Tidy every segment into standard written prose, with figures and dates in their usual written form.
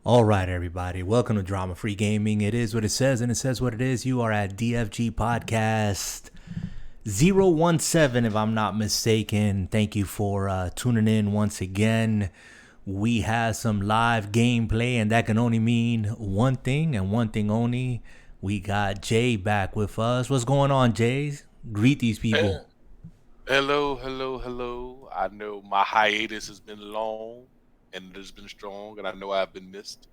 All right, everybody. Welcome to Drama Free Gaming. It is what it says, and it says what it is. You are at DFG Podcast 017, if I'm not mistaken. Thank you for tuning in once again. We have some live gameplay, and that can only mean one thing and one thing only. We got Jay back with us. What's going on, Jay? Greet these people. Hello. I know my hiatus has been long and it has been strong, and I know I've been missed.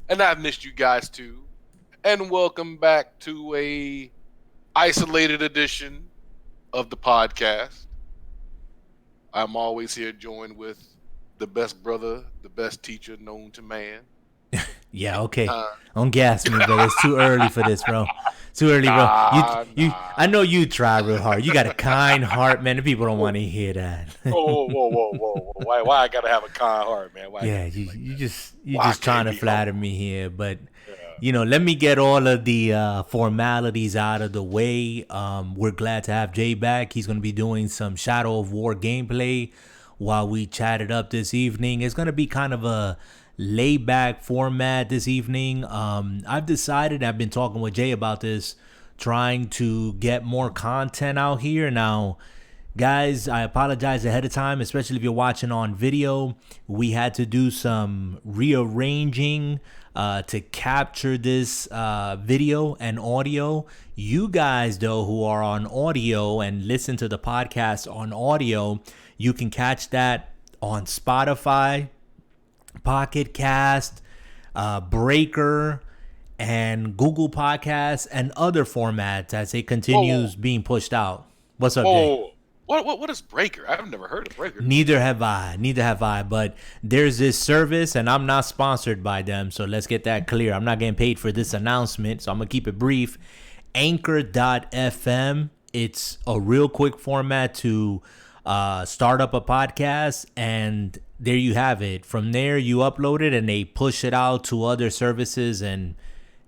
And I've missed you guys too. And welcome back to a isolated edition of the podcast. I'm always here joined with the best brother, the best teacher known to man. Yeah, okay. Don't gas me, bro. It's too early for this, bro. Too early, bro. Nah. I know you try real hard. You got a kind heart, man. The people don't want to hear that. Whoa. Why I gotta have a kind heart, man? Why Yeah, you just trying to flatter me here, but Yeah. let me get all of the formalities out of the way. We're glad to have Jay back. He's gonna be doing some Shadow of War gameplay while we chat it up this evening. It's gonna be kind of a laid back format this evening. I've decided, I've been talking with Jay about this, trying to get more content out here. Now, guys, I apologize ahead of time, especially if you're watching on video. We had to do some rearranging to capture this video and audio. You guys, though, who are on audio and listen to the podcast on audio, you can catch that on Spotify, Pocket Cast, Breaker, and Google Podcasts, and other formats as it continues being pushed out. What's up, Jay? What is Breaker? I've never heard of Breaker. Neither have I. But there's this service, and I'm not sponsored by them, so let's get that clear. I'm not getting paid for this announcement, so I'm gonna keep it brief. Anchor.fm. It's a real quick format to start up a podcast, and there you have it. From there, you upload it, and they push it out to other services, and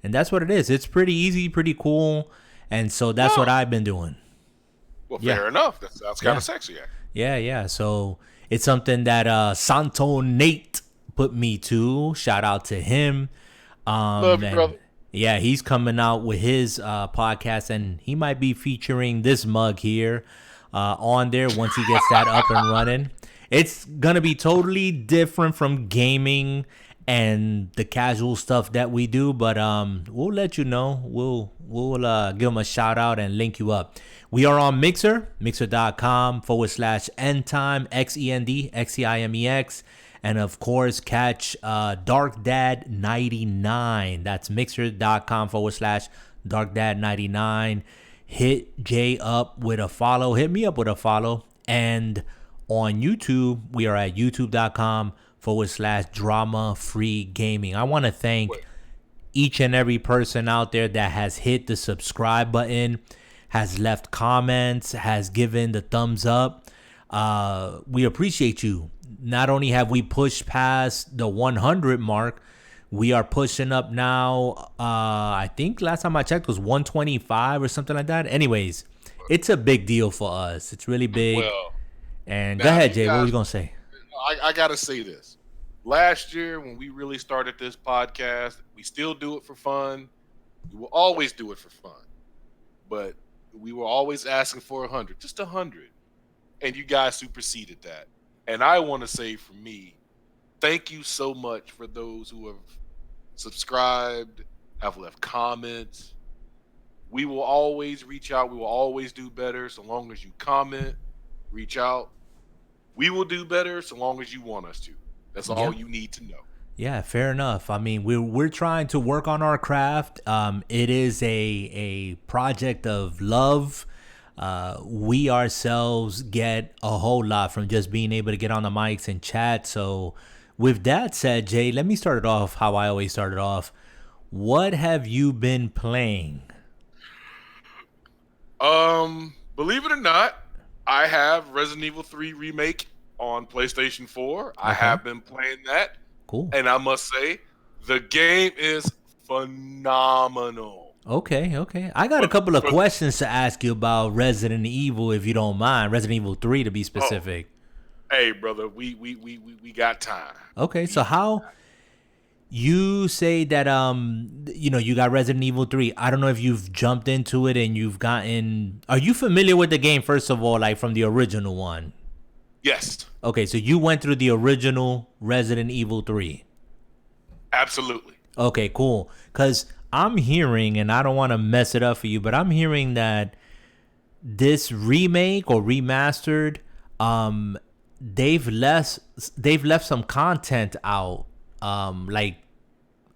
that's what it is. It's pretty easy, pretty cool, and so that's what I've been doing. Well, fair enough. That sounds kind of sexy. Yeah. So it's something that Santo Nate put me to. Shout out to him. Love you, brother. Yeah, he's coming out with his podcast, and he might be featuring this mug here on there once he gets that up and running. It's gonna be totally different from gaming and the casual stuff that we do, but we'll let you know. We'll give him a shout out and link you up. We are on Mixer, mixer.com/endtime, XEND, and of course catch DarkDad99. That's mixer.com/DarkDad99. Hit Jay up with a follow. Hit me up with a follow. And on YouTube, we are at youtube.com/drama free gaming. I want to thank each and every person out there that has hit the subscribe button, has left comments, has given the thumbs up. We appreciate you. Not only have we pushed past the 100 mark, we are pushing up now. I think last time I checked was 125 or something like that. Anyways, it's a big deal for us. It's really big. And go ahead, Jay. What were you going to say? I got to say this. Last year, when we really started this podcast, we still do it for fun. We will always do it for fun. But we were always asking for 100, just 100. And you guys superseded that. And I want to say for me, thank you so much for those who have subscribed, have left comments. We will always reach out. We will always do better so long as you comment, reach out. We will do better so long as you want us to. That's all you need to know. Yeah, fair enough. I mean, we're trying to work on our craft. It is a project of love. We ourselves get a whole lot from just being able to get on the mics and chat. So with that said, Jay, let me start it off how I always start it off. What have you been playing? Believe it or not, I have Resident Evil 3 Remake on PlayStation 4. I have been playing that. Cool. And I must say, the game is phenomenal. Okay. I got a couple of questions to ask you about Resident Evil, if you don't mind. Resident Evil 3 to be specific. Hey, brother, we got time. Okay, so how You say that you got Resident Evil 3. I don't know if you've jumped into it and you've gotten. Are you familiar with the game first of all, like from the original one? Yes, Okay, so you went through the original Resident Evil 3. absolutely. Okay, cool. Cuz I'm hearing, and I don't want to mess it up for you, but I'm hearing that this remake or remastered, um they've left some content out, like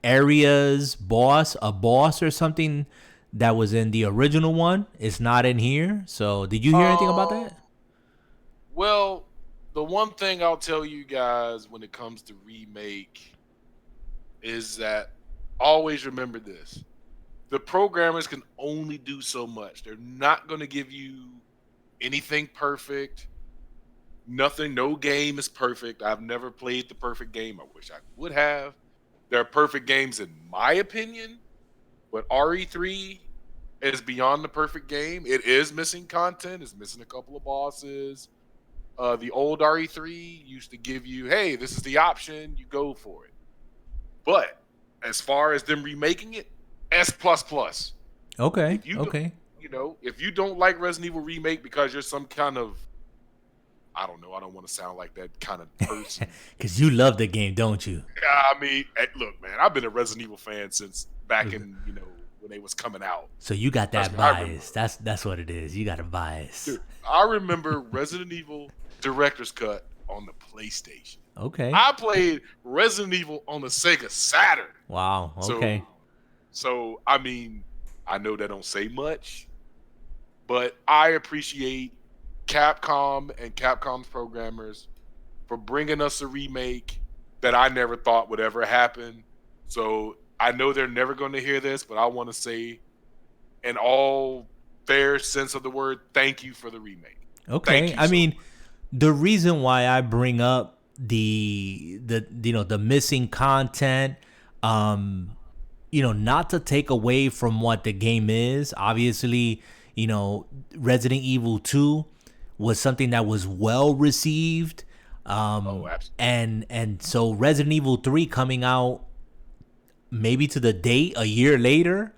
areas, a boss or something that was in the original one is not in here. So did you hear anything about Um, that? well, the one thing I'll tell you guys when it comes to remake is that always remember this: the programmers can only do so much. They're not going to give you anything perfect. Nothing, no game is perfect. I've never played the perfect game. I wish I would have. There are perfect games in my opinion, but RE3 is beyond the perfect game. It is missing content. It's missing a couple of bosses. The old RE3 used to give you, hey, this is the option. You go for it. But as far as them remaking it, S plus plus. Okay, If you don't, okay. if you don't like Resident Evil remake because you're some kind of, I don't know, I don't want to sound like that kind of person. Cuz you love the game, don't you? I mean, look, man, I've been a Resident Evil fan since back in, when they was coming out. So you got that Trust me, I remember. bias. That's what it is. You got a bias. Dude, I remember Resident Evil Director's Cut on the PlayStation. Okay. I played Resident Evil on the Sega Saturn. Wow. Okay. So I mean, I know that don't say much, but I appreciate Capcom and Capcom's programmers for bringing us a remake that I never thought would ever happen. So I know they're never going to hear this, but I want to say, in all fair sense of the word, thank you for the remake. Okay. I mean, the reason why I bring up the missing content, not to take away from what the game is. Obviously, Resident Evil 2 was something that was well received. Absolutely. And so Resident Evil 3 coming out maybe to the date a year later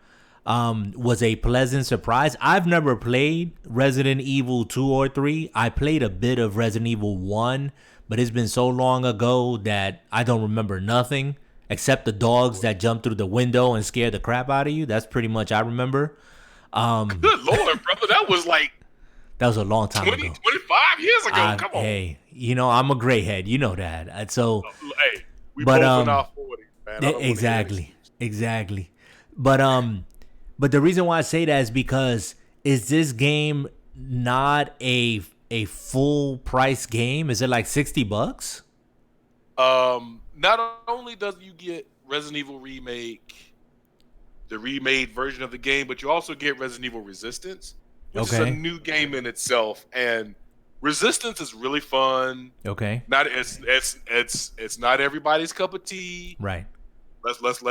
was a pleasant surprise. I've never played Resident Evil 2 or 3. I played a bit of Resident Evil 1, but it's been so long ago that I don't remember nothing except the dogs that jump through the window and scare the crap out of you. That's pretty much I remember. Good Lord, brother. That was like that was a long time 20, ago. 25 years ago. Come on. Hey, I'm a gray head. You know that. And so, hey, we both in our 40s, man. Exactly. But the reason why I say that is because is this game not a full price game? Is it like $60? Not only does you get Resident Evil Remake, the remade version of the game, but you also get Resident Evil Resistance, which is a new game in itself. And Resistance is really fun. Okay. Not it's not everybody's cup of tea. Right. Let's.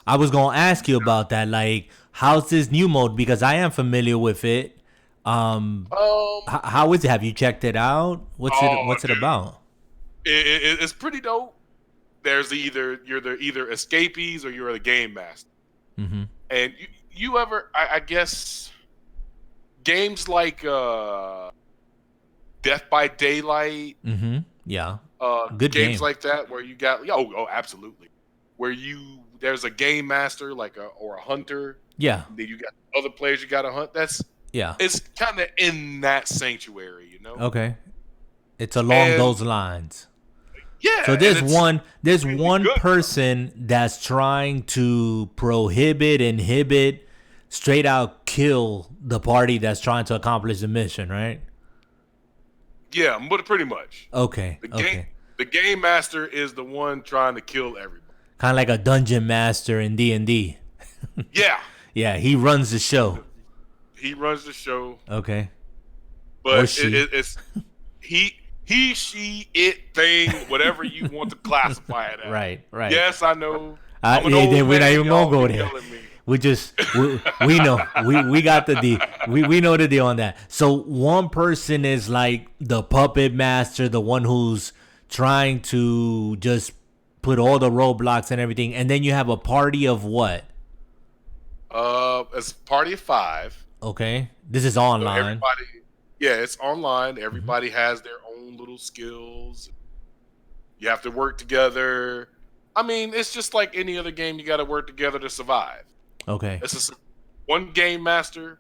I was gonna ask you about that. Like, how's this new mode? Because I am familiar with it. How is it? Have you checked it out? What's it about? It's pretty dope. There's you're either escapees or you're the game master. Mm-hmm. And you ever, I guess, games like Death by Daylight. Mm-hmm. Yeah. Good games game. like that where you got absolutely, where there's a game master or a hunter. Yeah. Then you got other players you got to hunt. It's kind of in that sanctuary, Okay. It's along those lines. Yeah. So there's one person that's trying to inhibit, straight out kill the party that's trying to accomplish the mission, right? Yeah, but pretty much. Okay. The game master is the one trying to kill everybody. Kind of like a dungeon master in D&D. Yeah. Yeah, he runs the show. He runs the show. Okay. But it's he, she, it, thing, whatever you want to classify it as. Right. Yes, I know. We're not even gonna go there. We know we got the deal. We know the deal on that. So one person is like the puppet master, the one who's trying to just put all the roadblocks and everything, and then you have a party of what? It's a party of 5. Okay, this is So online. it's online. Everybody has their own little skills. You have to work together. I mean, it's just like any other game. You got to work together to survive. Okay, It's just one game master,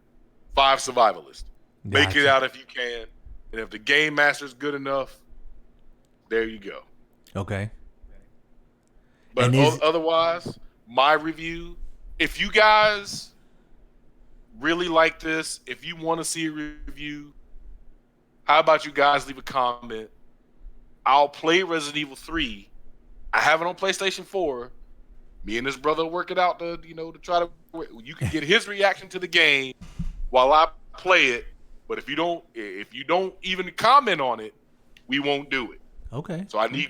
5 survivalists. Make it gotcha. out if you can, and if the game master's good enough, there you go. Okay, But and is otherwise, my review. If you guys really like this, if you want to see a review, how about you guys leave a comment? I'll play Resident Evil 3. I have it on PlayStation 4. Me and his brother work it out to try to. You can get his reaction to the game while I play it. But if you don't even comment on it, we won't do it. okay. So I need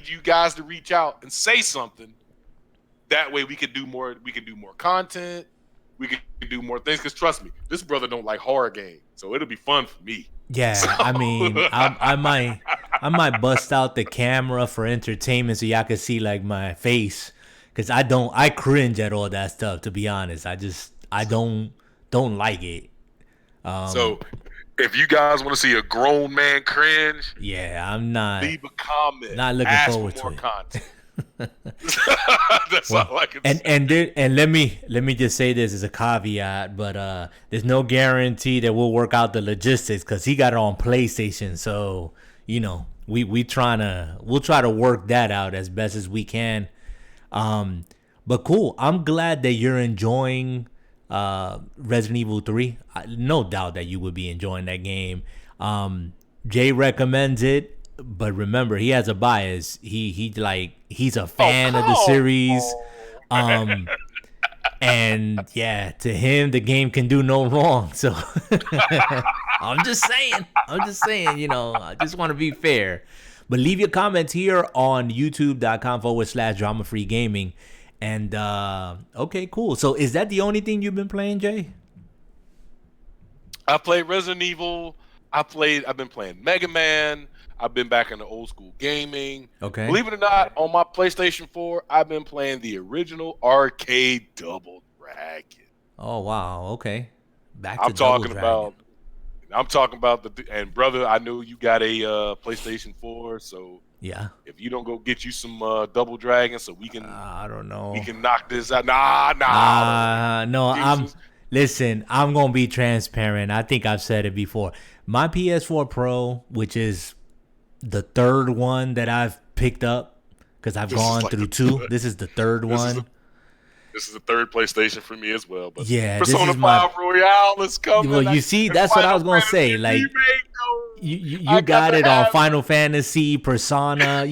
you guys to reach out and say something. That way we can do more. We can do more content. We can do more things. Because trust me, this brother don't like horror games, so it'll be fun for me. Yeah, So- I mean, I might bust out the camera for entertainment so y'all can see like my face, cause I cringe at all that stuff. To be honest, I don't like it. So if you guys want to see a grown man cringe, Yeah, I'm not leave a comment. not looking Ask forward for more to it. content. That's all I can say. And let me just say this as a caveat, but there's no guarantee that we'll work out the logistics because he got it on PlayStation. So we'll try to work that out as best as we can. But cool. I'm glad that you're enjoying Resident Evil 3. No doubt that you would be enjoying that game. Jay recommends it. But remember, he has a bias. He's a fan of the series. And yeah, to him the game can do no wrong. So I'm just saying, I just want to be fair. But leave your comments here on youtube.com/drama free gaming. And okay, cool. So is that the only thing you've been playing, Jay? I played Resident Evil. I've been playing Mega Man. I've been back into old school gaming. Okay. Believe it or not, on my PlayStation 4, I've been playing the original arcade Double Dragon. Oh wow, okay. Back to I'm talking Double about and brother, I know you got a PlayStation 4, so Yeah. if you don't go get you some Double Dragon, so we can I don't know. we can knock this out. Nah. No, Jesus. listen, I'm gonna be transparent. I think I've said it before. My PS4 Pro, which is the third one that I've picked up, because I've This is gone like through the two. third. This is the third one. This is the third PlayStation for me as well. But Yeah, this Persona is my- 5 Royale is coming. Well, you see, that's what I was gonna say. Like, you got it on Final Fantasy, Persona,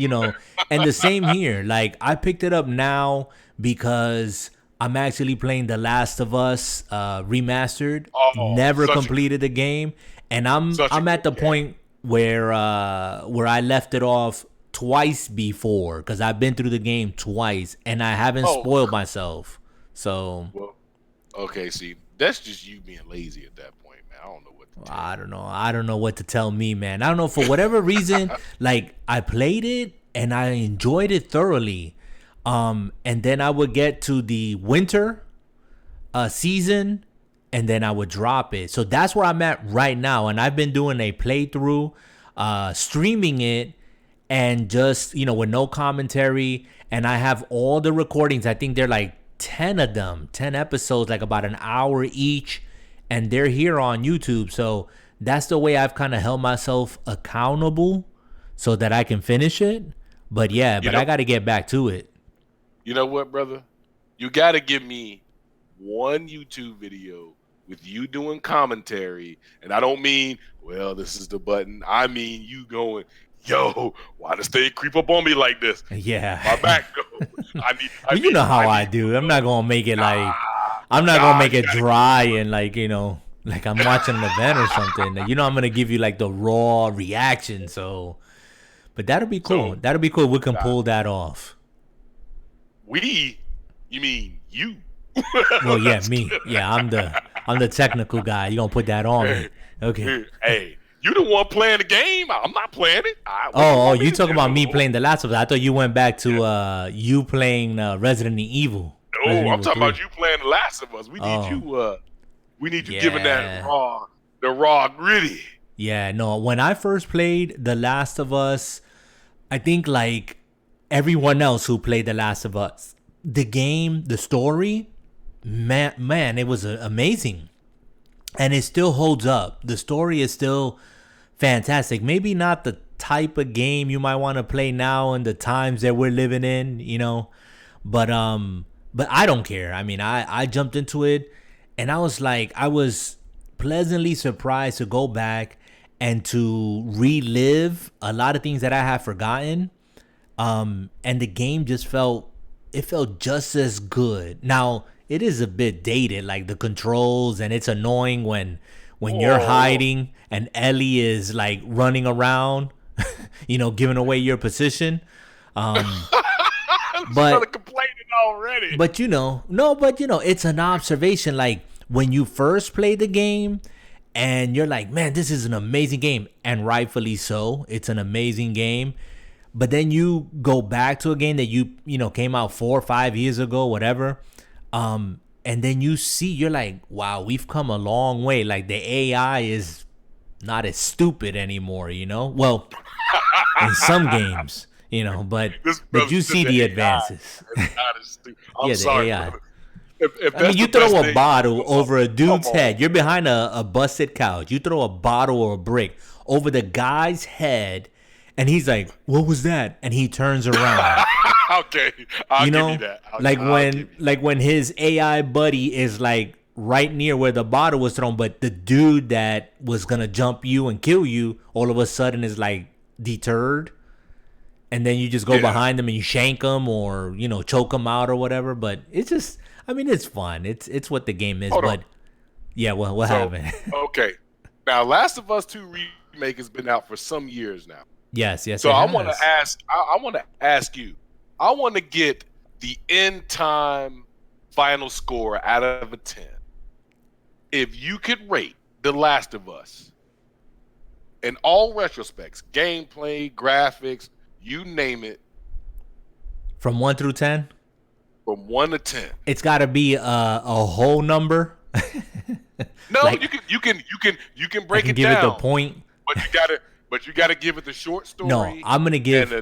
and the same here. Like, I picked it up now because I'm actually playing The Last of Us remastered. Oh, Never such a- completed the game, and I'm Such a at the good game. point where I left it off twice before, because I've been through the game twice and I haven't Oh. spoiled myself. So Well, okay, see, that's just you being lazy at that point, man. I don't know what to tell you. I don't know. I don't know what to tell me, man. I don't know, for whatever reason, like, I played it and I enjoyed it thoroughly. And then I would get to the winter season and then I would drop it. So that's where I'm at right now. And I've been doing a playthrough, streaming it, and just, with no commentary. And I have all the recordings. I think they're like 10 of them, 10 episodes, like about an hour each. And they're here on YouTube. So that's the way I've kind of held myself accountable so that I can finish it. But yeah, I got to get back to it. You know what, brother? You got to give me one YouTube video with you doing commentary. And I don't mean, well, this is the button. I mean you going, yo, why does they creep up on me like this? Yeah. My back goes. You know how I do. I'm not going to make it like, I'm not going to make it dry and like, like I'm watching an event or something. I'm going to give you like the raw reaction. So, but that'll be cool. That'll be cool. We can pull that off. You mean you? Well, yeah, me. Yeah, I'm the technical guy. You gonna put that on me? Okay. Hey, You the one playing the game. I'm not playing it. What you Oh, want me you to talking do? about me playing The Last of Us? I thought you went back to you playing Resident Evil. No, Resident I'm Evil talking 3. about you playing The Last of Us. We need Oh, you. We need you giving that yeah. the raw gritty. Yeah, no. When I first played The Last of Us, I think like everyone else who played The Last of Us, the game, the story, man, it was amazing. And it still holds up. The story is still fantastic. Maybe not the type of game you might want to play now in the times that we're living in, but I don't care. I mean, I jumped into it and I was pleasantly surprised to go back and to relive a lot of things that I had forgotten. And the game just felt just as good. Now, it is a bit dated, like the controls, and it's annoying when you're Oh, hiding and Ellie is like running around, giving away your position. Um, this brother but complaining already. but no, but it's an observation. Like when you first play the game, and you're like, man, this is an amazing game, and rightfully so. It's an amazing game. But then you go back to a game that came out 4 or 5 years ago, whatever. And then you're like, wow, we've come a long way. Like the AI is not as stupid anymore, Well, in some games, This but brother you said see the the AI. advances. It's not as stupid. I'm Yeah, the sorry, AI. brother. If I mean, that's you the best throw a thing, bottle over a come dude's on. head. You're behind a busted couch. You throw a bottle or a brick over the guy's head, and he's like, "What was that?" And he turns around. Okay, I'll You give you know, that. like I'll give you when his AI buddy is like right near where the bottle was thrown, but the dude that was gonna jump you and kill you all of a sudden is like deterred, and then you just go that. Yeah. behind them and you shank them or choke them out or whatever. But it's just, I mean, it's fun. It's what the game is. Hold on. But yeah, well, what So, happened? okay. Now, Last of Us 2 remake has been out for some years now. Yes, So it I want to has. ask. I want to ask you. I want to get the end time final score out of a 10. If you could rate The Last of Us in all retrospects, gameplay, graphics, you name it, From 1 through 10, from 1 to 10. it's got to be a whole number. No, Like you can I break can it give it the down, point. but you gotta give it the short No, story. I'm gonna give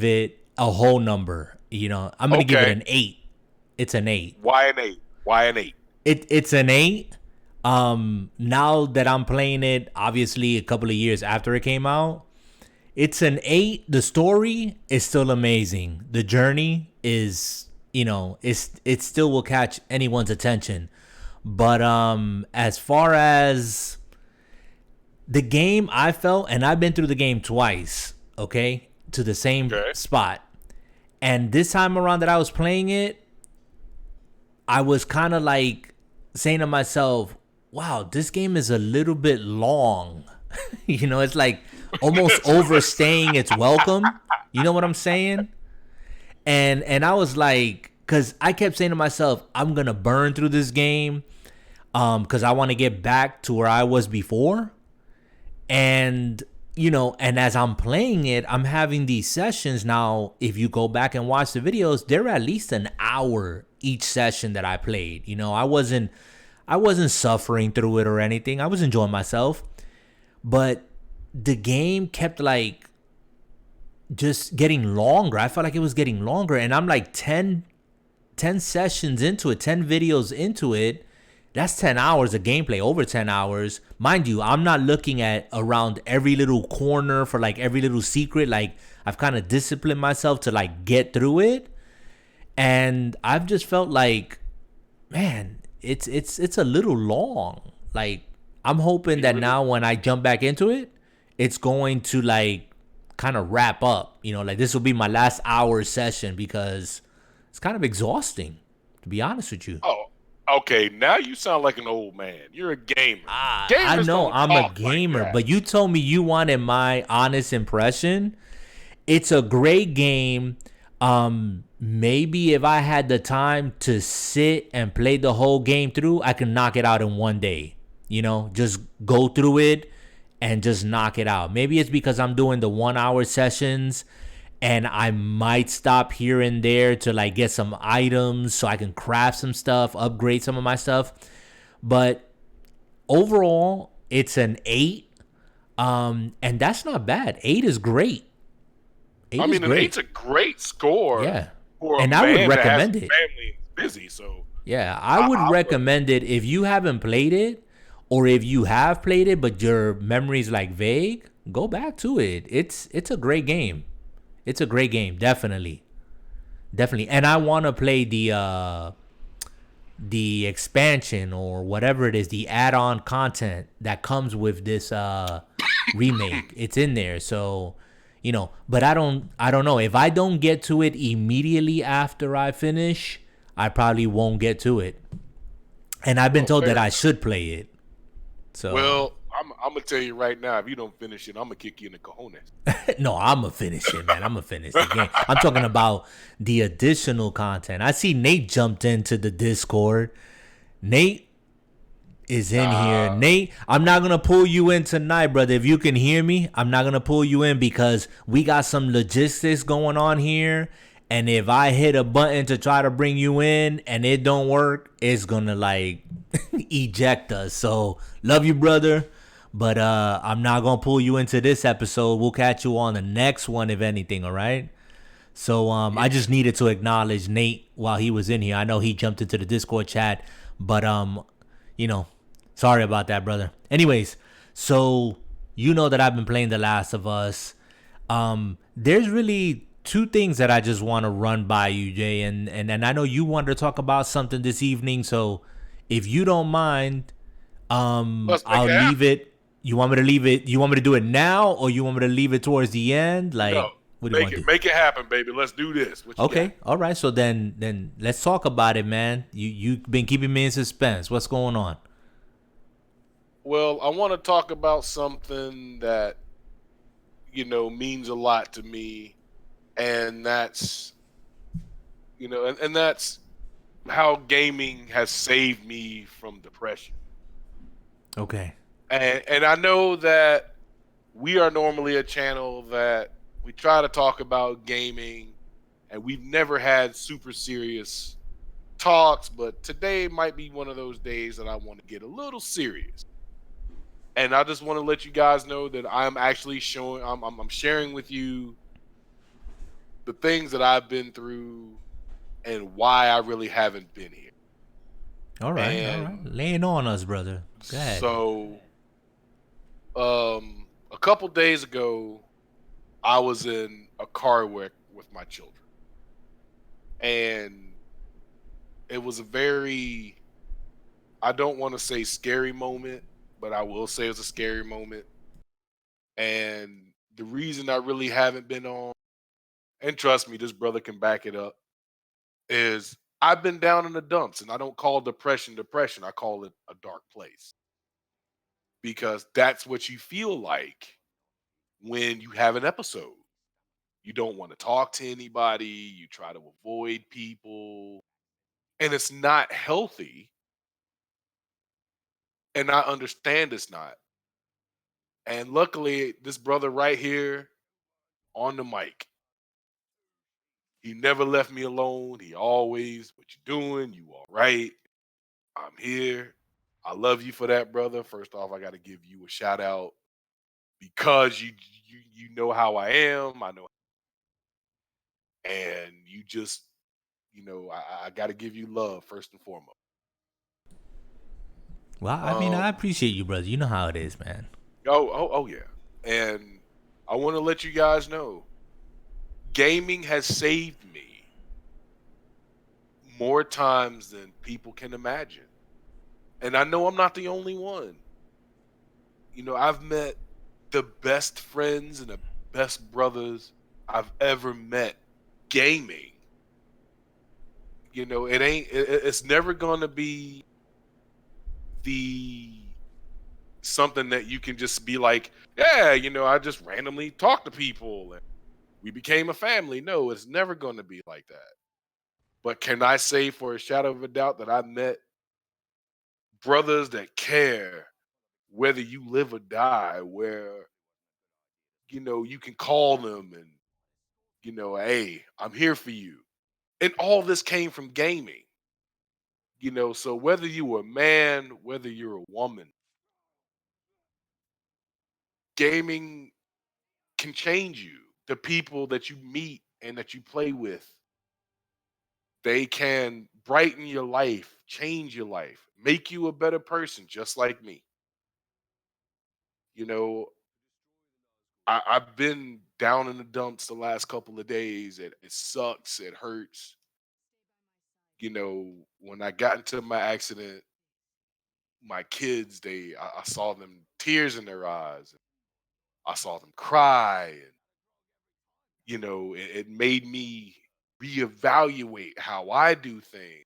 it a whole number. I'm gonna give it Okay, an 8. It's an 8. why an 8? Why an 8? It's an 8. Now that I'm playing it, obviously a couple of years after it came out, it's an 8. The story is still amazing. The journey is, it still will catch anyone's attention. But as far as the game, I felt, and I've been through the game twice, okay, to the same Okay. spot. And this time around that I was playing it, I was kind of like saying to myself, wow, this game is a little bit long. It's like almost overstaying its welcome. You know what I'm saying? And I was like, because I kept saying to myself, I'm going to burn through this game because I want to get back to where I was before. And and as I'm playing it, I'm having these sessions now. If you go back and watch the videos, they're at least an hour each session that I played. I wasn't suffering through it or anything. I was enjoying myself. But the game kept like just getting longer. I felt like it was getting longer, and I'm like 10 sessions into it, 10 videos into it. That's 10 hours of gameplay, over 10 hours. Mind you, I'm not looking at around every little corner for like every little secret. Like I've kind of disciplined myself to like get through it. And I've just felt like, man, it's a little long. Like I'm hoping that now when I jump back into it, it's going to like kind of wrap up. Like this will be my last hour session because it's kind of exhausting, to be honest with you. Oh, okay. Now you sound like an old man. You're a gamer. I Gamers know don't I'm a talk like gamer, that. but you told me you wanted my honest impression. It's a great game. Maybe if I had the time to sit and play the whole game through, I can knock it out in one day. Just go through it and just knock it out. Maybe it's because I'm doing the 1 hour sessions and I might stop here and there to like get some items so I can craft some stuff, upgrade some of my stuff. But overall, it's an 8. And that's not bad. 8 is great. 8 I is mean, an eight's great. a great score Yeah. for a And I would man that has a recommend it. family and is busy. So Yeah, I I, would I would. recommend it if you haven't played it, or if you have played it but your memory's like vague, go back to it. It's a great game. It's a great game, definitely. Definitely. And I want to play the expansion or whatever it is, the add-on content that comes with this remake. It's in there. So, but I don't know. If I don't get to it immediately after I finish, I probably won't get to it. And I've been Oh, told fair that I enough. should play it. So, Well, I'm gonna tell you right now, if you don't finish it, I'm gonna kick you in the cojones. no, I'm going to finish it, man. I'm going to finish the game. I'm talking about the additional content. I see Nate jumped into the Discord. Nate is in here. Nah, Nate, I'm not going to pull you in tonight, brother. If you can hear me, I'm not going to pull you in because we got some logistics going on here. And if I hit a button to try to bring you in and it don't work, it's going to like eject us. So, love you, brother. But I'm not going to pull you into this episode. We'll catch you on the next one, if anything, all right? So yeah. I just needed to acknowledge Nate while he was in here. I know he jumped into the Discord chat, but you know, sorry about that, brother. Anyways, so you know that I've been playing The Last of Us. There's really two things that I just want to run by you, Jay, and I know you wanted to talk about something this evening. So if you don't mind, Let's make I'll it leave happen. it. You want me to leave it? You want me to do it now, or you want me to leave it towards the end? No, Like, what do you want to do? make it happen, baby. Let's do this. What you got? Okay, all right. So then let's talk about it, man. You've been keeping me in suspense. What's going on? Well, I want to talk about something that means a lot to me, and that's and that's how gaming has saved me from depression. Okay. And I know that we are normally a channel that we try to talk about gaming, and we've never had super serious talks, but today might be one of those days that I want to get a little serious. And I just want to let you guys know that I'm actually I'm sharing with you the things that I've been through and why I really haven't been here. All right. All right. And Laying on us, brother. Go ahead. so, a couple days ago, I was in a car wreck with my children, and it was a very, I don't want to say scary moment, but I will say it was a scary moment. And the reason I really haven't been on, and trust me, this brother can back it up, is I've been down in the dumps, and I don't call depression depression. I call it a dark place because that's what you feel like when you have an episode. You don't want to talk to anybody, you try to avoid people, and it's not healthy. And I understand it's not. And luckily, this brother right here on the mic, he never left me alone. He always, what you doing? You all right? I'm here. I love you for that, brother. First off, I got to give you a shout out because you know how I am. I know, and you just I got to give you love first and foremost. Well, I mean, I Um. appreciate you, brother. You know how it is, man. Oh yeah. And I want to let you guys know, gaming has saved me more times than people can imagine. And I know I'm not the only one. I've met the best friends and the best brothers I've ever met gaming. It's never going to be the something that you can just be like, yeah, I just randomly talk to people and we became a family. No, it's never going to be like that. But can I say for a shadow of a doubt that I met brothers that care whether you live or die, where you can call them and hey, I'm here for you. And all this came from gaming. So whether you're a man, whether you're a woman, gaming can change you. The people that you meet and that you play with, they can brighten your life, change your life, make you a better person, just like me. You know, I've been down in the dumps the last couple of days. It sucks. It hurts. When I got into my accident, my kids, I saw them tears in their eyes. I saw them cry, and it made me reevaluate how I do things,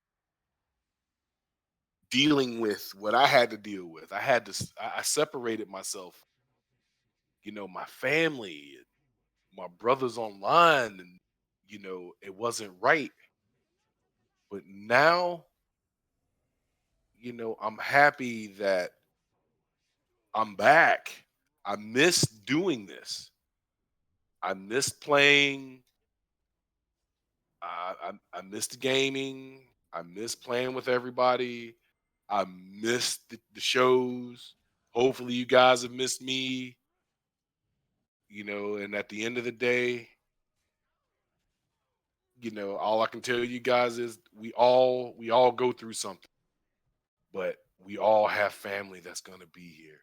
dealing with what I had to deal with. I separated myself, my family, my brothers online, and it wasn't right. But now, I'm happy that I'm back. I miss doing this. I miss playing. I miss the gaming. I miss playing with everybody. I miss the shows. Hopefully, you guys have missed me. And at the end of the day, all I can tell you guys is we all go through something, but we all have family that's gonna be here.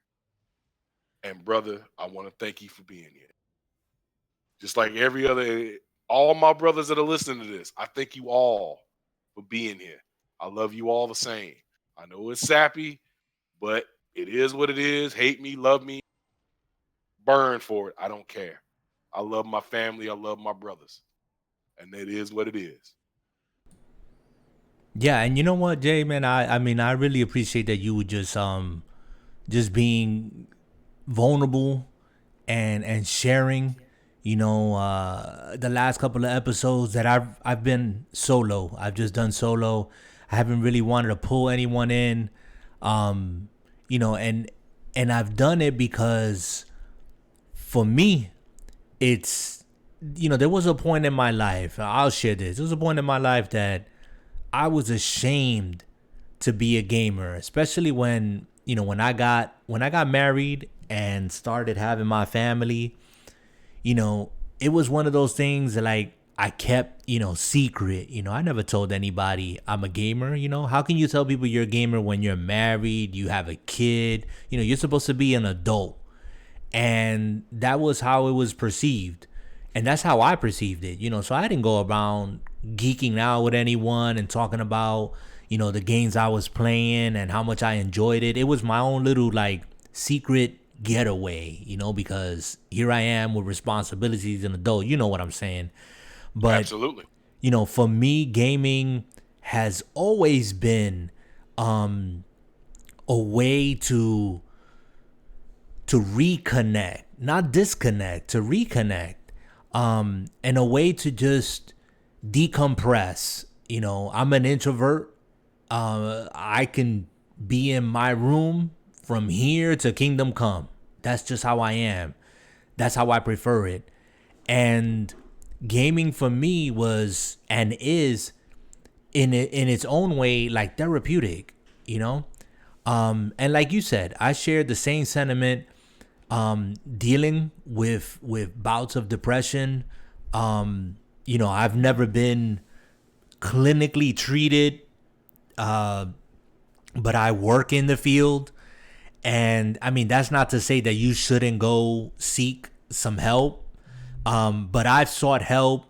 And brother, I want to thank you for being here. Just like all my brothers that are listening to this, I thank you all for being here. I love you all the same. I know it's sappy, but it is what it is. Hate me, love me, burn for it. I don't care. I love my family. I love my brothers. And it is what it is. Yeah, and you know what, Jay, man, I mean, I really appreciate that you would just being vulnerable and sharing. The last couple of episodes that I've been solo. I've just done solo. I haven't really wanted to pull anyone in. Um, and I've done it because for me, it's there was a point in my life. I'll share this. There was a point in my life that I was ashamed to be a gamer, especially when I got married and started having my family. It was one of those things that, like, I kept, secret. I never told anybody I'm a gamer. How can you tell people you're a gamer when you're married, you have a kid? You're supposed to be an adult. And that was how it was perceived. And that's how I perceived it. So I didn't go around geeking out with anyone and talking about, the games I was playing and how much I enjoyed it. It was my own little, like, secret getaway, because here I am with responsibilities as an adult. You know what I'm saying? But, Absolutely. For me, gaming has always been a way to reconnect, not disconnect, to reconnect, and a way to just decompress. I'm an introvert. I can be in my room from here to kingdom come. That's just how I am. That's how I prefer it. And gaming for me was and is in its own way like therapeutic, and like you said, I shared the same sentiment, dealing with bouts of depression. I've never been clinically treated, but I work in the field. And I mean, that's not to say that you shouldn't go seek some help. But I've sought help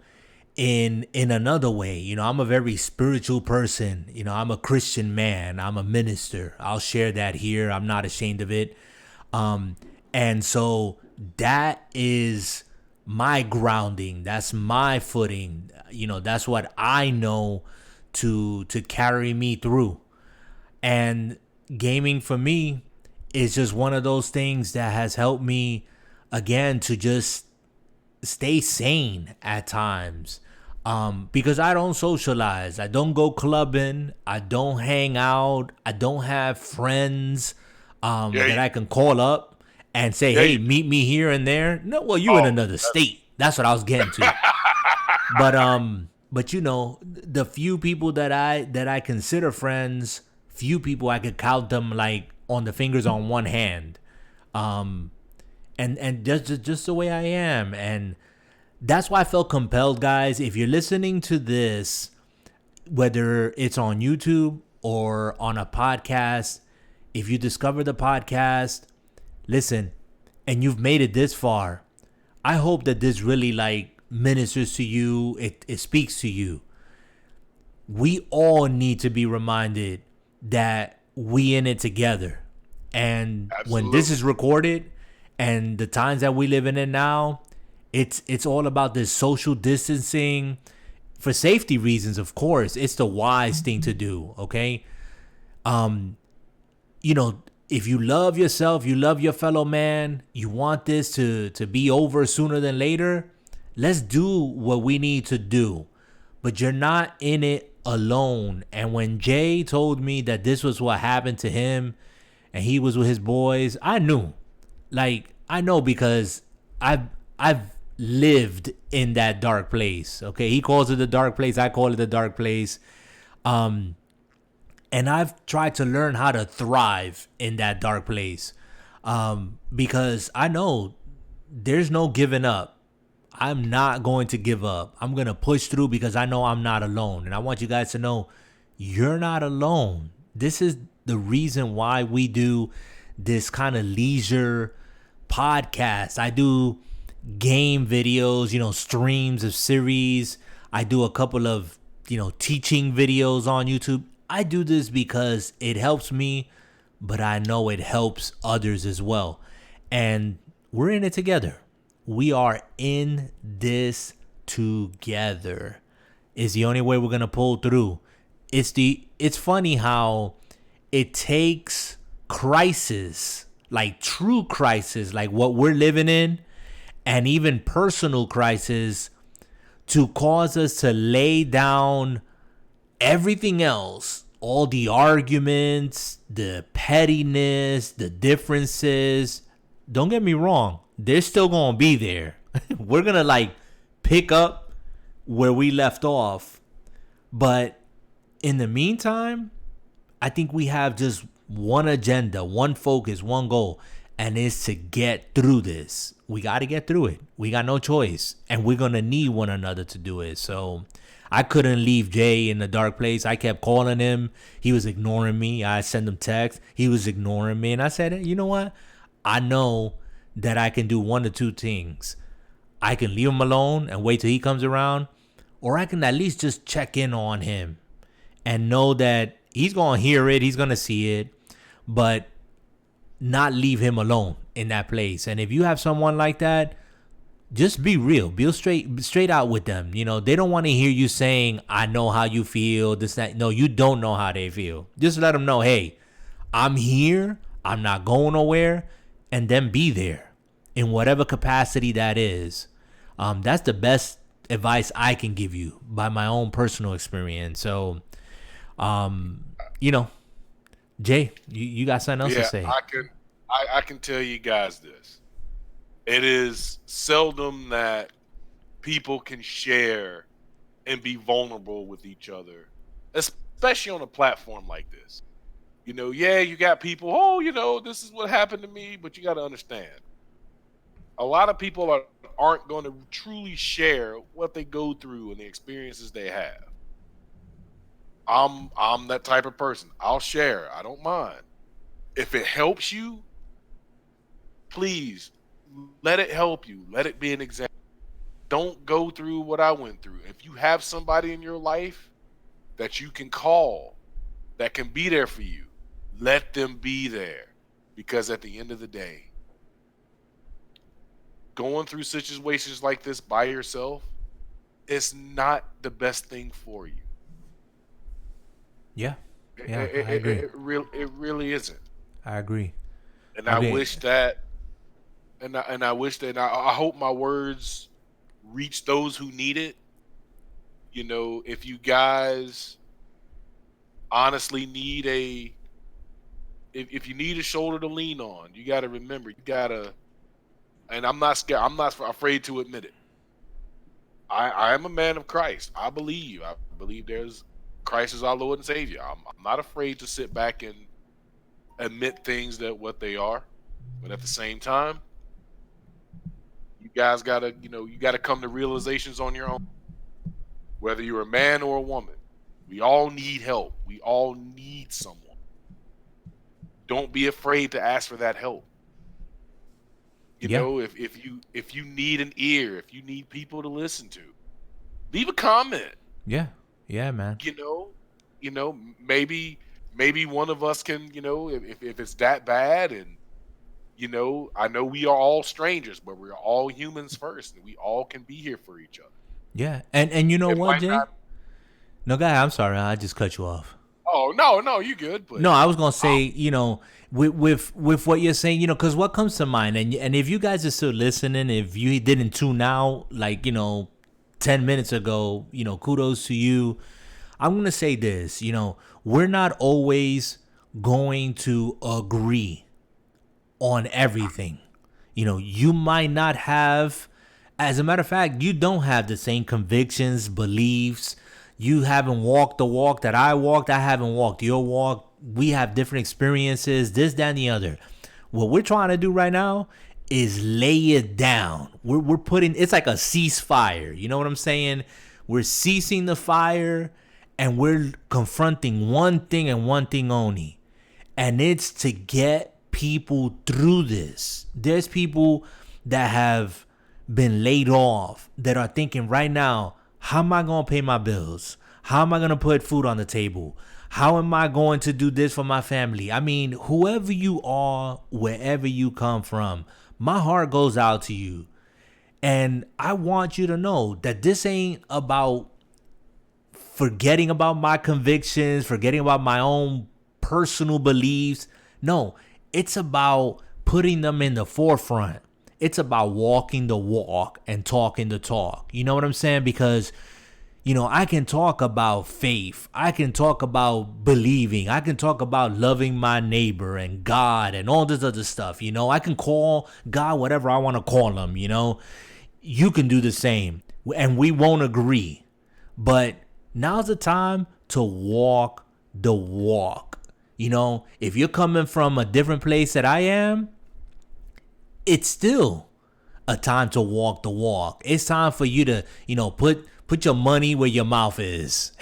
in another way. I'm a very spiritual person. I'm a Christian man. I'm a minister. I'll share that here. I'm not ashamed of it. And so that is my grounding. That's my footing. That's what I know to carry me through. And gaming for me is just one of those things that has helped me again to just stay sane at times. Because I don't socialize, I don't go clubbing, I don't hang out, I don't have friends. Yeah, that I can call up and say, yeah, hey, you do. meet me here and there. No, well, you in Oh, another state. That's what I was getting to. But you know, the few people that I consider friends, few people I could count them like on the fingers on one hand. Um, and just the way I am, and that's why I felt compelled, guys. If you're listening to this, whether it's on YouTube or on a podcast, if you discover the podcast, listen, and you've made it this far, I hope that this really like ministers to you. It speaks to you. We all need to be reminded that we in it together. And when this absolutely. is recorded and the times that we live in it now, it's all about this social distancing for safety reasons, of course. It's the wise thing to do, okay? You know, if you love yourself, you love your fellow man, you want this to be over sooner than later, let's do what we need to do. But you're not in it alone. And when Jay told me that this was what happened to him and he was with his boys, I knew. Like, I know because I've lived in that dark place. Okay. He calls it the dark place. I call it the dark place. And I've tried to learn how to thrive in that dark place, because I know there's no giving up. I'm not going to give up. I'm going to push through because I know I'm not alone. And I want you guys to know you're not alone. This is the reason why we do this kind of leisure podcast. I do game videos, streams of series. I do a couple of, teaching videos on YouTube. I do this because it helps me, but I know it helps others as well. And we're in it together. We are in this together. It's the only way we're gonna pull through. It's funny how it takes crisis, like true crisis, like what we're living in, and even personal crisis to cause us to lay down everything else, all the arguments, the pettiness, the differences. Don't get me wrong, they're still gonna be there. We're gonna like pick up where we left off. But in the meantime, I think we have just one agenda, one focus, one goal, and it's to get through this. We got to get through it. We got no choice, and we're going to need one another to do it. So I couldn't leave Jay in the dark place. I kept calling him. He was ignoring me. I sent him texts. He was ignoring me. And I said, you know what? I know that I can do one or two things. I can leave him alone and wait till he comes around, or I can at least just check in on him and know that he's going to hear it, he's going to see it, but not leave him alone in that place. And if you have someone like that, just be real, be straight out with them. They don't want to hear you saying, I know how you feel, this, that. No, you don't know how they feel. Just let them know, hey, I'm here, I'm not going nowhere, and then be there in whatever capacity that is. That's the best advice I can give you by my own personal experience. So, you know, Jay, you got something else to Yeah, say? I can tell you guys this. It is seldom that people can share and be vulnerable with each other, especially on a platform like this. Yeah, you got people, this is what happened to me, but you got to understand. A lot of people aren't going to truly share what they go through and the experiences they have. I'm that type of person. I'll share. I don't mind. If it helps you, please let it help you. Let it be an example. Don't go through what I went through. If you have somebody in your life that you can call, that can be there for you, let them be there. Because at the end of the day, going through situations like this by yourself is not the best thing for you. Yeah, It, yeah, it, I it, agree. it really isn't. I agree. And I I mean, wish that, and I wish that, I hope my words reach those who need it. If you guys honestly need if you need a shoulder to lean on, you got to remember, you got to, and I'm not scared. I'm not afraid to admit it. I am a man of Christ. I believe. I believe there's Christ is our Lord and Savior. I'm not afraid to sit back and admit things that what they are, but at the same time, you guys gotta, you gotta come to realizations on your own. Whether you're a man or a woman, we all need help. We all need someone. Don't be afraid to ask for that help. Yeah. If you need an ear, if you need people to listen to, leave a comment. Yeah. Yeah, man. You know, maybe one of us can, if it's that bad, and I know we are all strangers, but we're all humans first, and we all can be here for each other. Yeah. And you know It what, might Jay? not. No, guy, I'm sorry. I just cut you off. Oh no, you good, but No, I was gonna say, with what you're saying, because what comes to mind, and if you guys are still listening, if you didn't tune out, like 10 minutes ago, kudos to you. I'm gonna say this, we're not always going to agree on everything. You might not have, as a matter of fact, you don't have the same convictions, beliefs. You haven't walked the walk that I walked. I haven't walked your walk. We have different experiences, this, that, and the other. What we're trying to do right now is lay it down. We're putting, it's like a ceasefire. You know what I'm saying? We're ceasing the fire and we're confronting one thing and one thing only. And it's to get people through this. There's people that have been laid off that are thinking right now, how am I going to pay my bills? How am I going to put food on the table? How am I going to do this for my family? I mean, whoever you are, wherever you come from, my heart goes out to you. And I want you to know that this ain't about forgetting about my convictions, forgetting about my own personal beliefs. No, it's about putting them in the forefront. It's about walking the walk and talking the talk. You know what I'm saying? Because, I can talk about faith. I can talk about believing. I can talk about loving my neighbor and God and all this other stuff. I can call God whatever I want to call him. You can do the same. And we won't agree. But now's the time to walk the walk. If you're coming from a different place that I am, it's still a time to walk the walk. It's time for you to, put your money where your mouth is,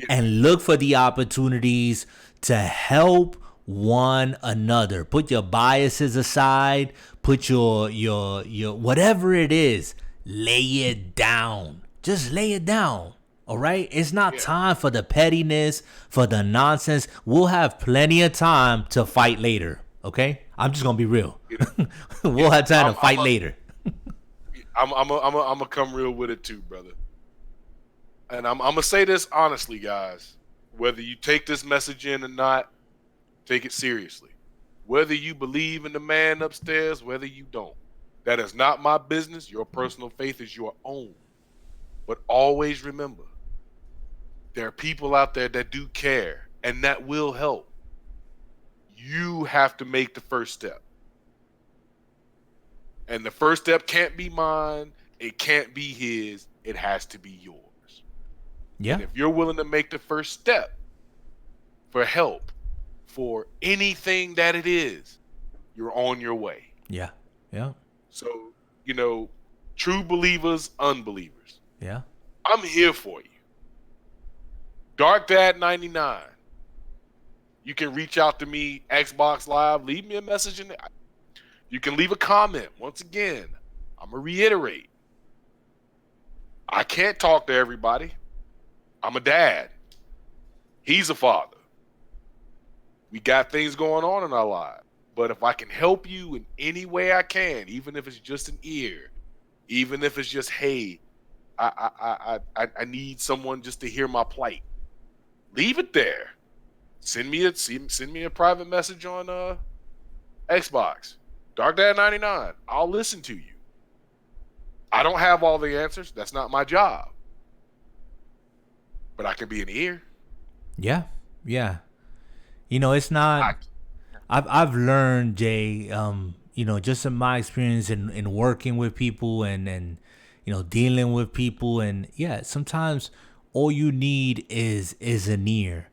and look for the opportunities to help one another. Put your biases aside, put your whatever it is, lay it down. Just lay it down. All right? It's not time for the pettiness, for the nonsense. We'll have plenty of time to fight later. Okay? I'm just gonna be real. We'll have time to fight later. I'm gonna come real with it too, brother. And I'm gonna say this honestly, guys. Whether you take this message in or not, take it seriously. Whether you believe in the man upstairs, whether you don't, that is not my business. Your personal faith is your own. But always remember, there are people out there that do care and that will help. You have to make the first step. And the first step can't be mine. It can't be his. It has to be yours. Yeah. And if you're willing to make the first step for help, for anything that it is, you're on your way. Yeah. Yeah. So, true believers, unbelievers. Yeah. I'm here for you. Dark Dad 99. You can reach out to me, Xbox Live. Leave me a message in there. You can leave a comment. Once again, I'm going to reiterate. I can't talk to everybody. I'm a dad. He's a father. We got things going on in our lives. But if I can help you in any way I can, even if it's just an ear, even if it's just, hey, I need someone just to hear my plight, leave it there. Send me a private message on Xbox. Dark Dad 99. I'll listen to you. I don't have all the answers. That's not my job. But I can be an ear. Yeah. Yeah. It's not. I, I've learned, Jay. Just in my experience in working with people and dealing with people, and yeah, sometimes all you need is an ear.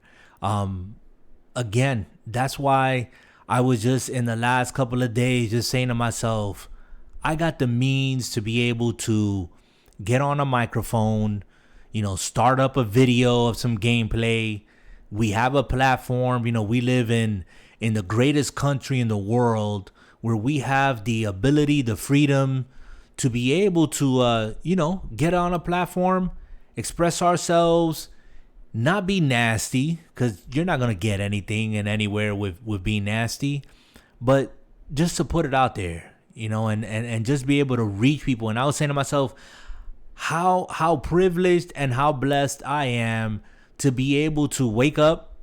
Again, that's why I was just in the last couple of days just saying to myself, I got the means to be able to get on a microphone, start up a video of some gameplay. We have a platform, we live in the greatest country in the world where we have the ability, the freedom to be able to get on a platform, express ourselves, not be nasty, because you're not going to get anything and anywhere with being nasty, but just to put it out there, and just be able to reach people. And I was saying to myself, how privileged and how blessed I am to be able to wake up,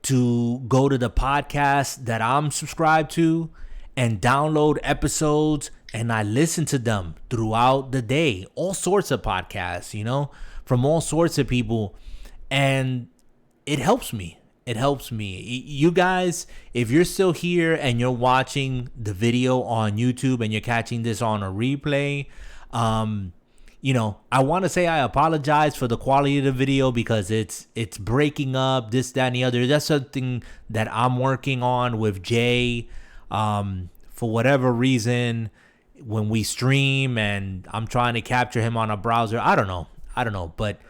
to go to the podcast that I'm subscribed to and download episodes, and I listen to them throughout the day. All sorts of podcasts, from all sorts of people. And it helps me. It helps me. You guys, if you're still here and you're watching the video on YouTube and you're catching this on a replay, I want to say I apologize for the quality of the video because it's breaking up, this, that, and the other. That's something that I'm working on with Jay. For whatever reason, when we stream and I'm trying to capture him on a browser, I don't know, but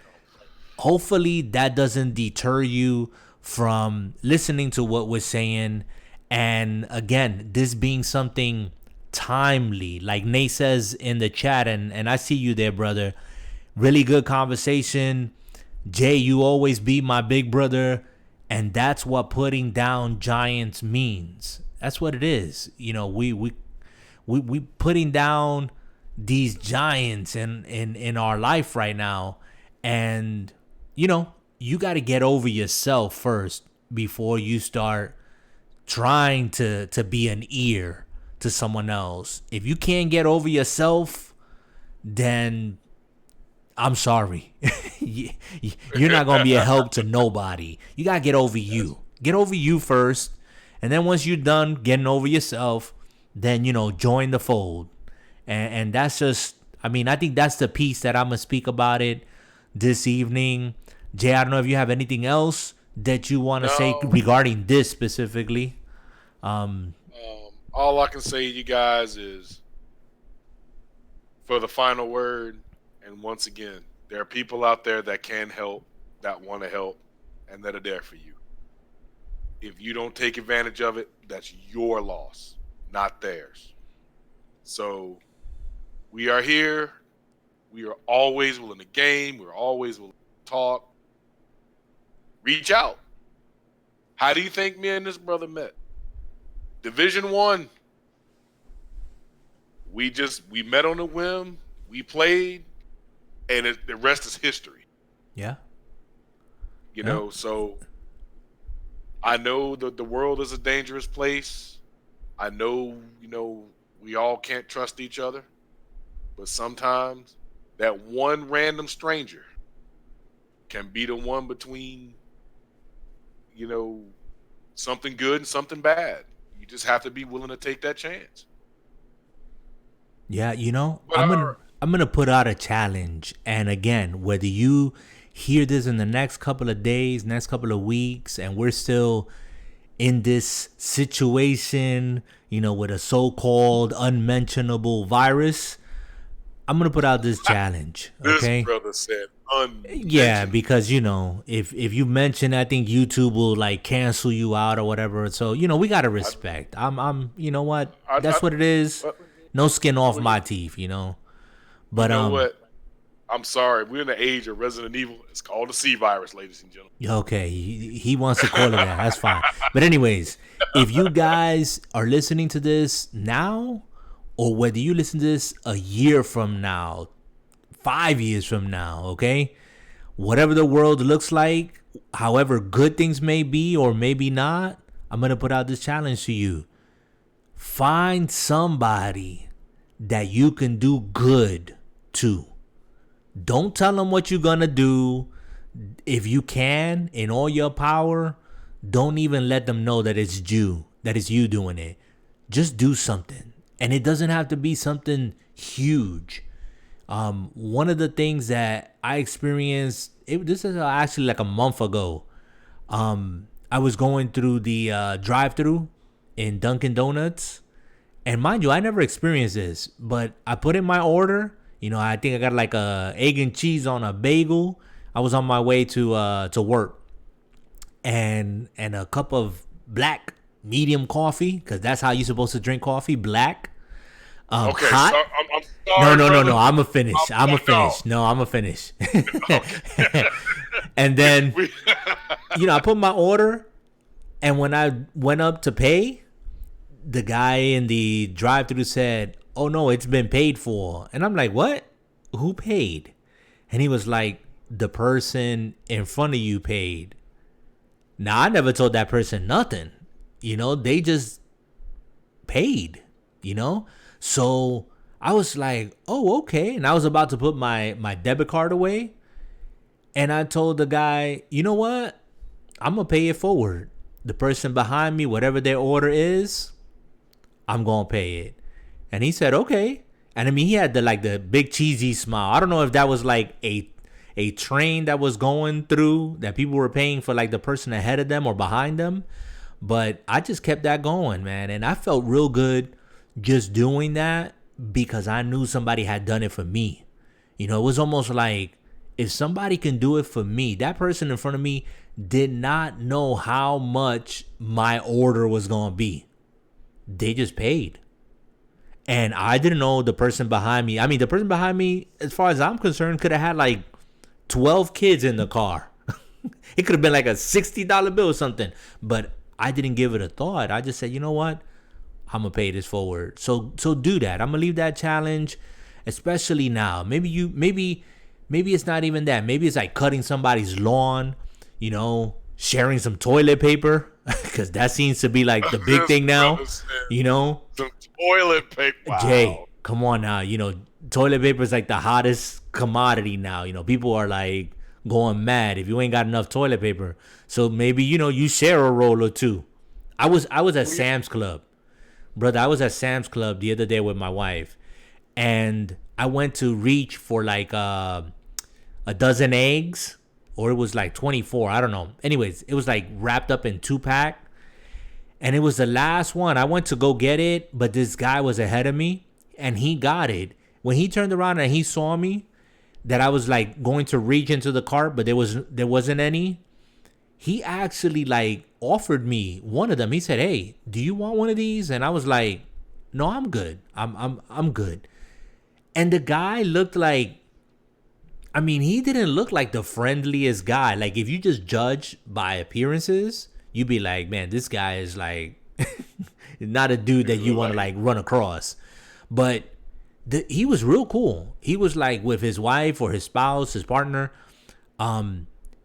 hopefully that doesn't deter you from listening to what we're saying. And again, this being something timely, like Nate says in the chat, and I see you there, brother. Really good conversation. Jay, you always be my big brother, and that's what putting down giants means. That's what it is. We putting down these giants in our life right now, and you got to get over yourself first before you start trying to be an ear to someone else. If you can't get over yourself, then I'm sorry. You're not going to be a help to nobody. You got to get over you. Get over you first. And then once you're done getting over yourself, then, join the fold. And that's just, I think that's the piece that I'm going to speak about it this evening. Jay, I don't know if you have anything else that you want to say regarding this specifically. All I can say to you guys is, for the final word, and once again, there are people out there that can help, that want to help, and that are there for you. If you don't take advantage of it, that's your loss, not theirs. So we are here. We are always willing to game. We're always willing to talk. Reach out. How do you think me and this brother met? Division 1. We met on a whim. We played, and the rest is history. Yeah. So I know that the world is a dangerous place. I know, we all can't trust each other. But sometimes that one random stranger can be the one between, something good and something bad. You just have to be willing to take that chance. Yeah, I'm gonna put out a challenge. And again, whether you hear this in the next couple of days, next couple of weeks, and we're still in this situation, with a so-called unmentionable virus, I'm gonna put out this challenge. Okay. This brother said unmentionable. Yeah, because if you mention, I think YouTube will cancel you out or whatever. So we gotta respect. I'm you know what? That's what it is. No skin off my teeth, But what? I'm sorry. We're in the age of Resident Evil. It's called the C virus, ladies and gentlemen. Okay, he wants to call it that. That's fine. But anyways, if you guys are listening to this now, or whether you listen to this a year from now, 5 years from now, okay? Whatever the world looks like, however good things may be or maybe not, I'm going to put out this challenge to you. Find somebody that you can do good to. Don't tell them what you're going to do. If you can, in all your power, don't even let them know that it's you doing it. Just do something. And it doesn't have to be something huge. One of the things that I experienced, this is actually like a month ago. I was going through the drive-through in Dunkin' Donuts. And mind you, I never experienced this, but I put in my order. I think I got like a egg and cheese on a bagel. I was on my way to work, and a cup of black medium coffee, because that's how you're supposed to drink coffee, black. Okay, Hot. so I'm sorry. No. brother. I'm a finish. I'm a finish. No, I'm a finish. And then, I put my order, and when I went up to pay, the guy in the drive-thru said, "Oh no, it's been paid for." And I'm like, "What? Who paid?" And he was like, "The person in front of you paid." Now, I never told that person nothing. They just paid, So I was like, "Oh, okay." And I was about to put my debit card away. And I told the guy, "You know what? I'm going to pay it forward. The person behind me, whatever their order is, I'm going to pay it." And he said, "Okay." And I mean, he had the big cheesy smile. I don't know if that was like a train that was going through, that people were paying for like the person ahead of them or behind them. But I just kept that going, man. And I felt real good just doing that, because I knew somebody had done it for me. It was almost like, if somebody can do it for me, that person in front of me did not know how much my order was going to be. They just paid. And I didn't know the person behind me. I mean, the person behind me, as far as I'm concerned, could have had like 12 kids in the car. It could have been like a $60 bill or something. But I didn't give it a thought. I just said, "You know what? I'm going to pay this forward." So do that. I'm going to leave that challenge, especially now. Maybe it's not even that. Maybe it's like cutting somebody's lawn, sharing some toilet paper, because that seems to be like the big thing now, Some toilet paper. Wow. Jay, come on now. Toilet paper is like the hottest commodity now. People are like going mad if you ain't got enough toilet paper. So maybe, you share a roll or two. I was at Sam's Club. Brother, I was at Sam's Club the other day with my wife, and I went to reach for like a dozen eggs, or it was like 24. I don't know. Anyways, it was like wrapped up in 2-pack. And it was the last one. I went to go get it, but this guy was ahead of me, and he got it. When he turned around and he saw me, that I was like going to reach into the cart, but there wasn't any. He actually like offered me one of them. He said, "Hey, do you want one of these?" And I was like, "No, I'm good. I'm good." And the guy looked like, I mean, he didn't look like the friendliest guy. Like, if you just judge by appearances, you'd be like, "Man, this guy is like not a dude that you want to like run across." But he was real cool. He was like with his wife or his spouse, his partner.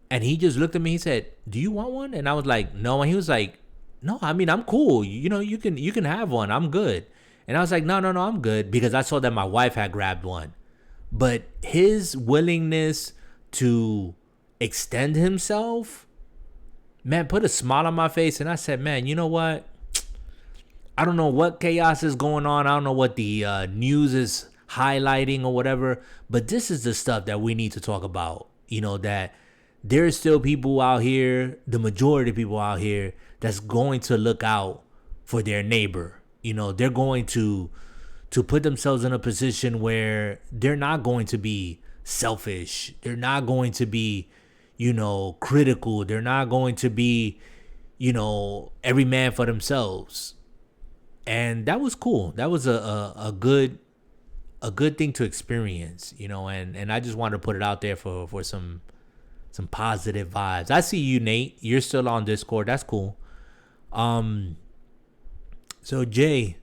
And he just looked at me. He said, "Do you want one?" And I was like, "No." And he was like, "No, I mean, I'm cool. You can have one. I'm good." And I was like, No, I'm good," because I saw that my wife had grabbed one. But his willingness to extend himself, man, put a smile on my face. And I said, "Man, you know what? I don't know what chaos is going on. I don't know what the news is highlighting or whatever. But this is the stuff that we need to talk about. That there's still people out here, the majority of people out here, that's going to look out for their neighbor. They're going to put themselves in a position where they're not going to be selfish. They're not going to be, critical. They're not going to be, every man for themselves." And that was cool. That was a good thing to experience, and I just wanted to put it out there for some positive vibes. I see you, Nate. You're still on Discord. That's cool. So Jay,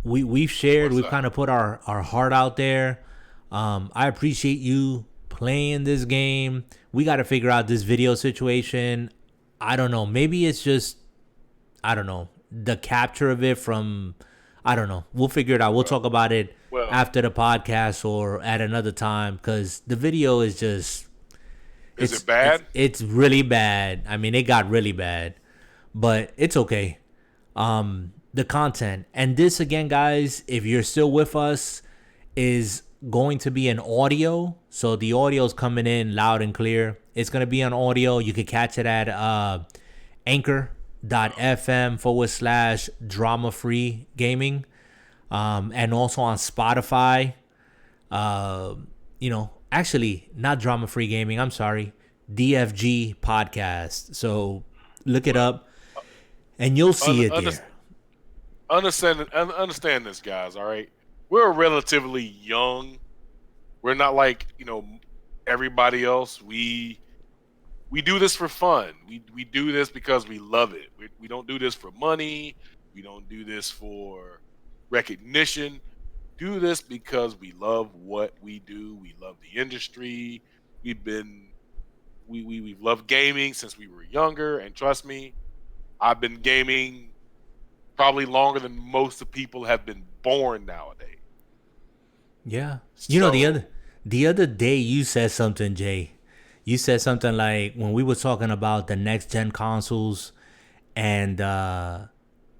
we've shared, we've kind of put our heart out there. I appreciate you playing this game. We got to figure out this video situation. I don't know. Maybe it's just, I don't know, the capture of it from, I don't know. We'll figure it out. We'll talk about it after the podcast or at another time, because the video is just, Is it It's bad? it's really bad. I mean, it got really bad, but it's okay. The content, and this again, guys, if you're still with us, is going to be an audio. So the audio is coming in loud and clear. It's gonna be on audio. You can catch it at anchor.fm/drama free gaming, and also on Spotify. Actually, not Drama Free Gaming. I'm sorry, DFG podcast. So look it up, and you'll see it there. Understand this, guys. All right, we're relatively young. We're not like everybody else. We do this for fun. We do this because we love it. We don't do this for money. We don't do this for recognition. Do this because we love what we do. We love the industry. We've loved gaming since we were younger, and trust me, I've been gaming probably longer than most of people have been born nowadays. Yeah. So, The other day you said something, Jay. You said something like when we were talking about the next gen consoles, and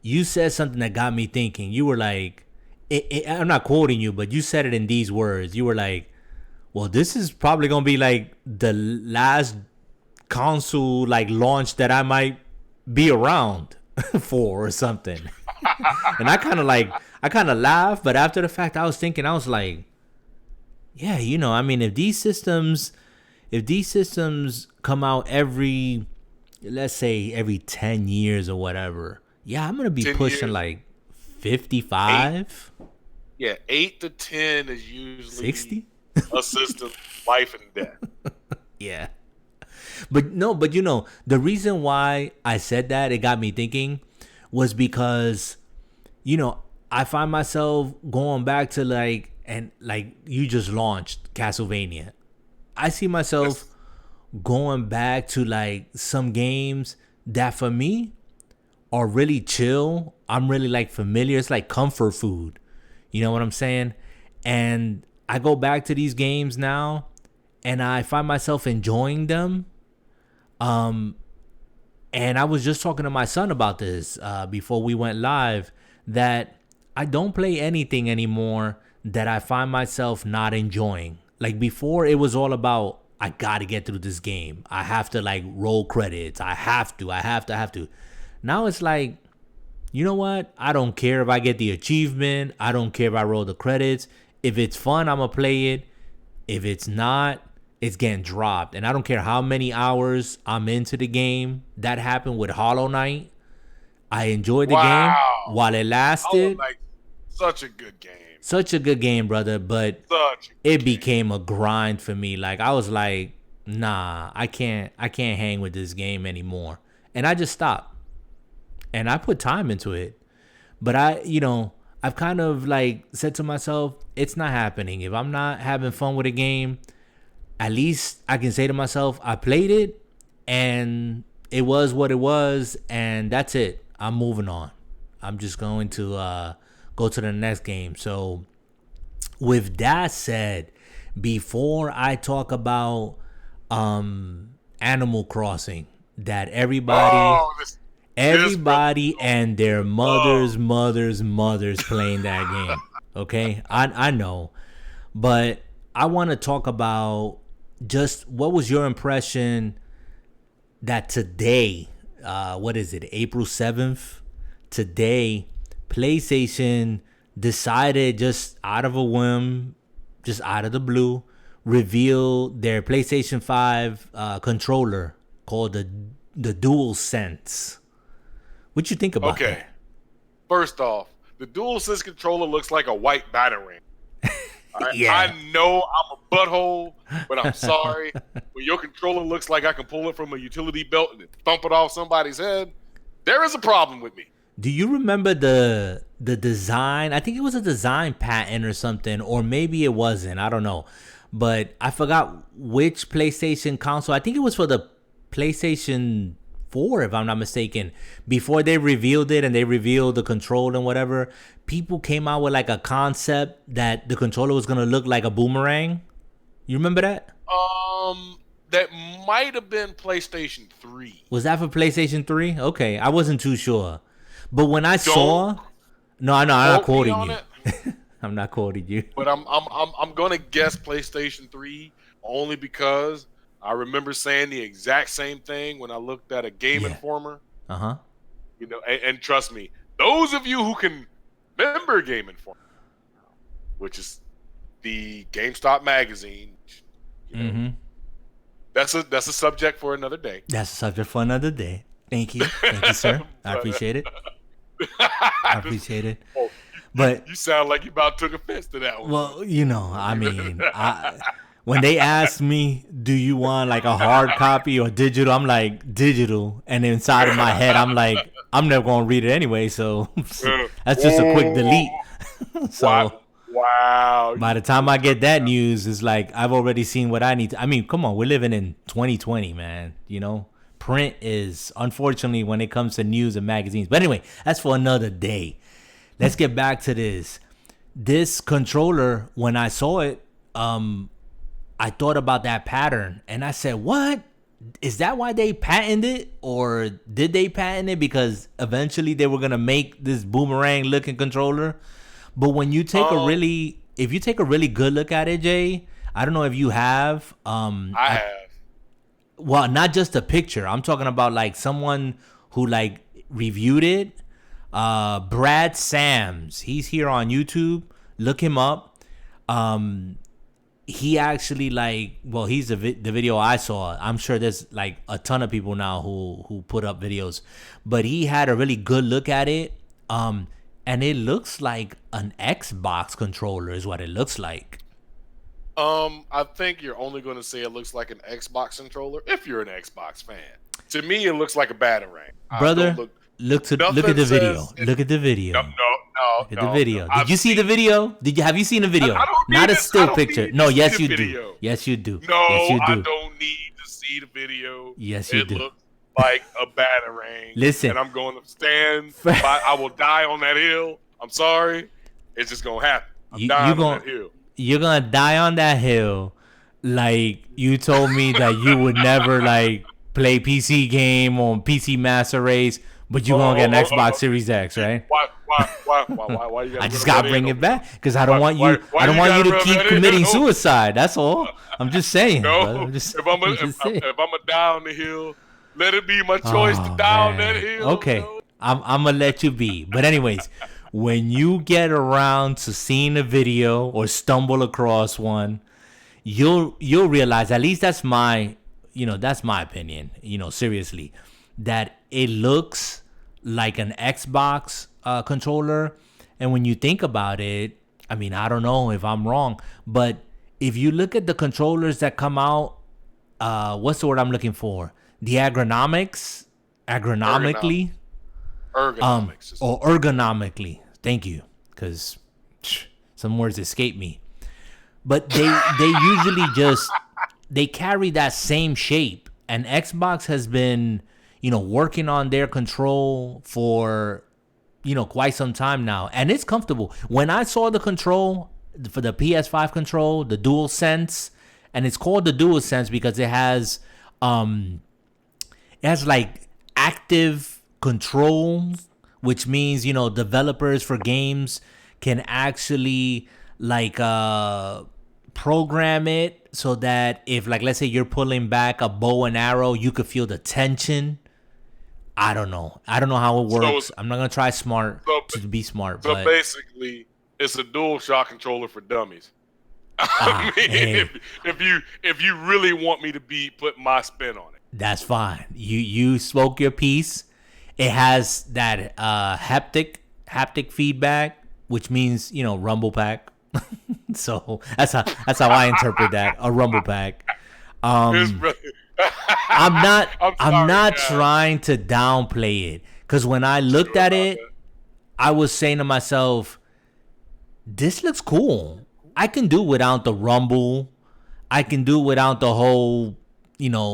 you said something that got me thinking. You were like, I'm not quoting you, but you said it in these words. You were like, well, this is probably gonna be like the last console like launch that I might be around for or something. And I kind of laughed, but after the fact I was thinking, I was like, yeah, I mean, if these systems come out let's say every 10 years or whatever, yeah, I'm gonna be pushing like 55. 8 to 10 is usually 60. a system, life and death. Yeah. But the reason why I said that, it got me thinking, was because, I find myself going back to like you just launched Castlevania. I see myself going back to like some games that for me are really chill. I'm really like familiar. It's like comfort food. You know what I'm saying? And I go back to these games now and I find myself enjoying them. And I was just talking to my son about this before we went live, that I don't play anything anymore that I find myself not enjoying. Like before, it was all about, I got to get through this game. I have to like roll credits. I have to. Now it's like, you know what? I don't care if I get the achievement. I don't care if I roll the credits. If it's fun, I'm going to play it. If it's not, it's getting dropped. And I don't care how many hours I'm into the game. That happened with Hollow Knight. I enjoyed the game while it lasted. Hollow Knight, such a good game. Such a good game, brother. But it became a grind for me. Like I was like, nah, I can't hang with this game anymore. And I just stopped. And I put time into it. But I've kind of like said to myself, it's not happening. If I'm not having fun with a game, at least I can say to myself, I played it and it was what it was, and that's it. I'm moving on. I'm just going to go to the next game. So with that said, before I talk about Animal Crossing, that everybody and their mothers playing that game. Okay? I know. But I want to talk about just what was your impression that today, what is it, April 7th? Today, PlayStation decided just out of a whim, just out of the blue, reveal their PlayStation 5 controller called the DualSense. What you think about that? First off, the DualSense controller looks like a white batarang. Yeah. I know I'm a butthole, but I'm sorry. When your controller looks like I can pull it from a utility belt and thump it off somebody's head, there is a problem with me. Do you remember the design? I think it was a design patent or something, or maybe it wasn't. I don't know. But I forgot which PlayStation console. I think it was for the PlayStation 4, if I'm not mistaken. Before they revealed it and they revealed the control and whatever, people came out with like a concept that the controller was going to look like a boomerang. You remember that? That might have been PlayStation 3. Was that for PlayStation 3? Okay, I wasn't too sure. But when I Don't saw, no, I'm not quote me quoting on you. it, I'm not quoting you. but I'm gonna guess PlayStation 3 only because I remember saying the exact same thing when I looked at a Game Yeah. Informer. Uh-huh. And trust me, those of you who can remember Game Informer, which is the GameStop magazine, Mm-hmm. that's a subject for another day. That's a subject for another day. Thank you. Thank you, sir. I appreciate it. I appreciate it. Oh, But you sound like you about took offense to that one. well, I mean, when they asked me, "Do you want like a hard copy or digital?" I'm like, digital, and inside of my head, I'm like, I'm never gonna read it anyway, so that's just a quick delete. So wow. by the time I get that news, it's like I've already seen what I need to. I mean, come on, we're living in 2020, man. Print is, unfortunately, when it comes to news and magazines. But anyway, that's for another day. Let's get back to this. This controller, when I saw it, I thought about that pattern, and I said, "What? Is that why they patented it, or did they patent it because eventually they were gonna make this boomerang-looking controller?" But when you take if you take a really good look at it, Jay, I don't know if you have. I have. Well, not just a picture. I'm talking about like someone who like reviewed it. Brad Sams. He's here on YouTube. Look him up. He actually he's the video I saw. I'm sure there's like a ton of people now who put up videos, but he had a really good look at it. And it looks like an Xbox controller is what it looks like. I think you're only going to say it looks like an Xbox controller if you're an Xbox fan. To me, it looks like a batarang. Brother, look at the video. Look at the video. No. Look at the video. Did you see the video? Have you seen the video? Not a still picture. No, yes you do. Yes you do. No, yes, you do. I don't need to see the video. Yes you do. It looks like a batarang. Listen. And I'm going to stand by, I will die on that hill. I'm sorry. It's just going to happen. I'm dying on that hill. You're going to die on that hill like you told me that you would never like play PC game on PC Master Race, but you're going to get an Xbox Series X, right? Why you gotta I just got to bring it back because I don't want you to keep committing suicide. That's all. I'm just saying. No, if I'm gonna die on the hill, let it be my choice to die on that hill. Okay, I'm gonna let you be. But anyways, when you get around to seeing a video or stumble across one, you'll realize, at least that's my opinion. Seriously, that it looks like an Xbox controller. And when you think about it, I mean, I don't know if I'm wrong, but if you look at the controllers that come out, what's the word I'm looking for? The ergonomically, or ergonomically. Thank you, because some words escape me. But they usually they carry that same shape, and Xbox has been working on their control for quite some time now, and it's comfortable. When I saw the control for the PS5 control, the DualSense, and it's called the DualSense because it has like active controls, which means developers for games can actually like program it so that if, like, let's say you're pulling back a bow and arrow, you could feel the tension. I don't know how it works. So I'm not gonna try to be smart. So but basically, it's a DualShock controller for dummies. I mean, hey. if you really want me to put my spin on it, that's fine. You spoke your piece. It has that haptic feedback, which means rumble pack. So that's how I interpret that, a rumble pack. I'm not trying to downplay it, because when I looked at it, I was saying to myself, this looks cool. I can do without the rumble. I can do without the whole,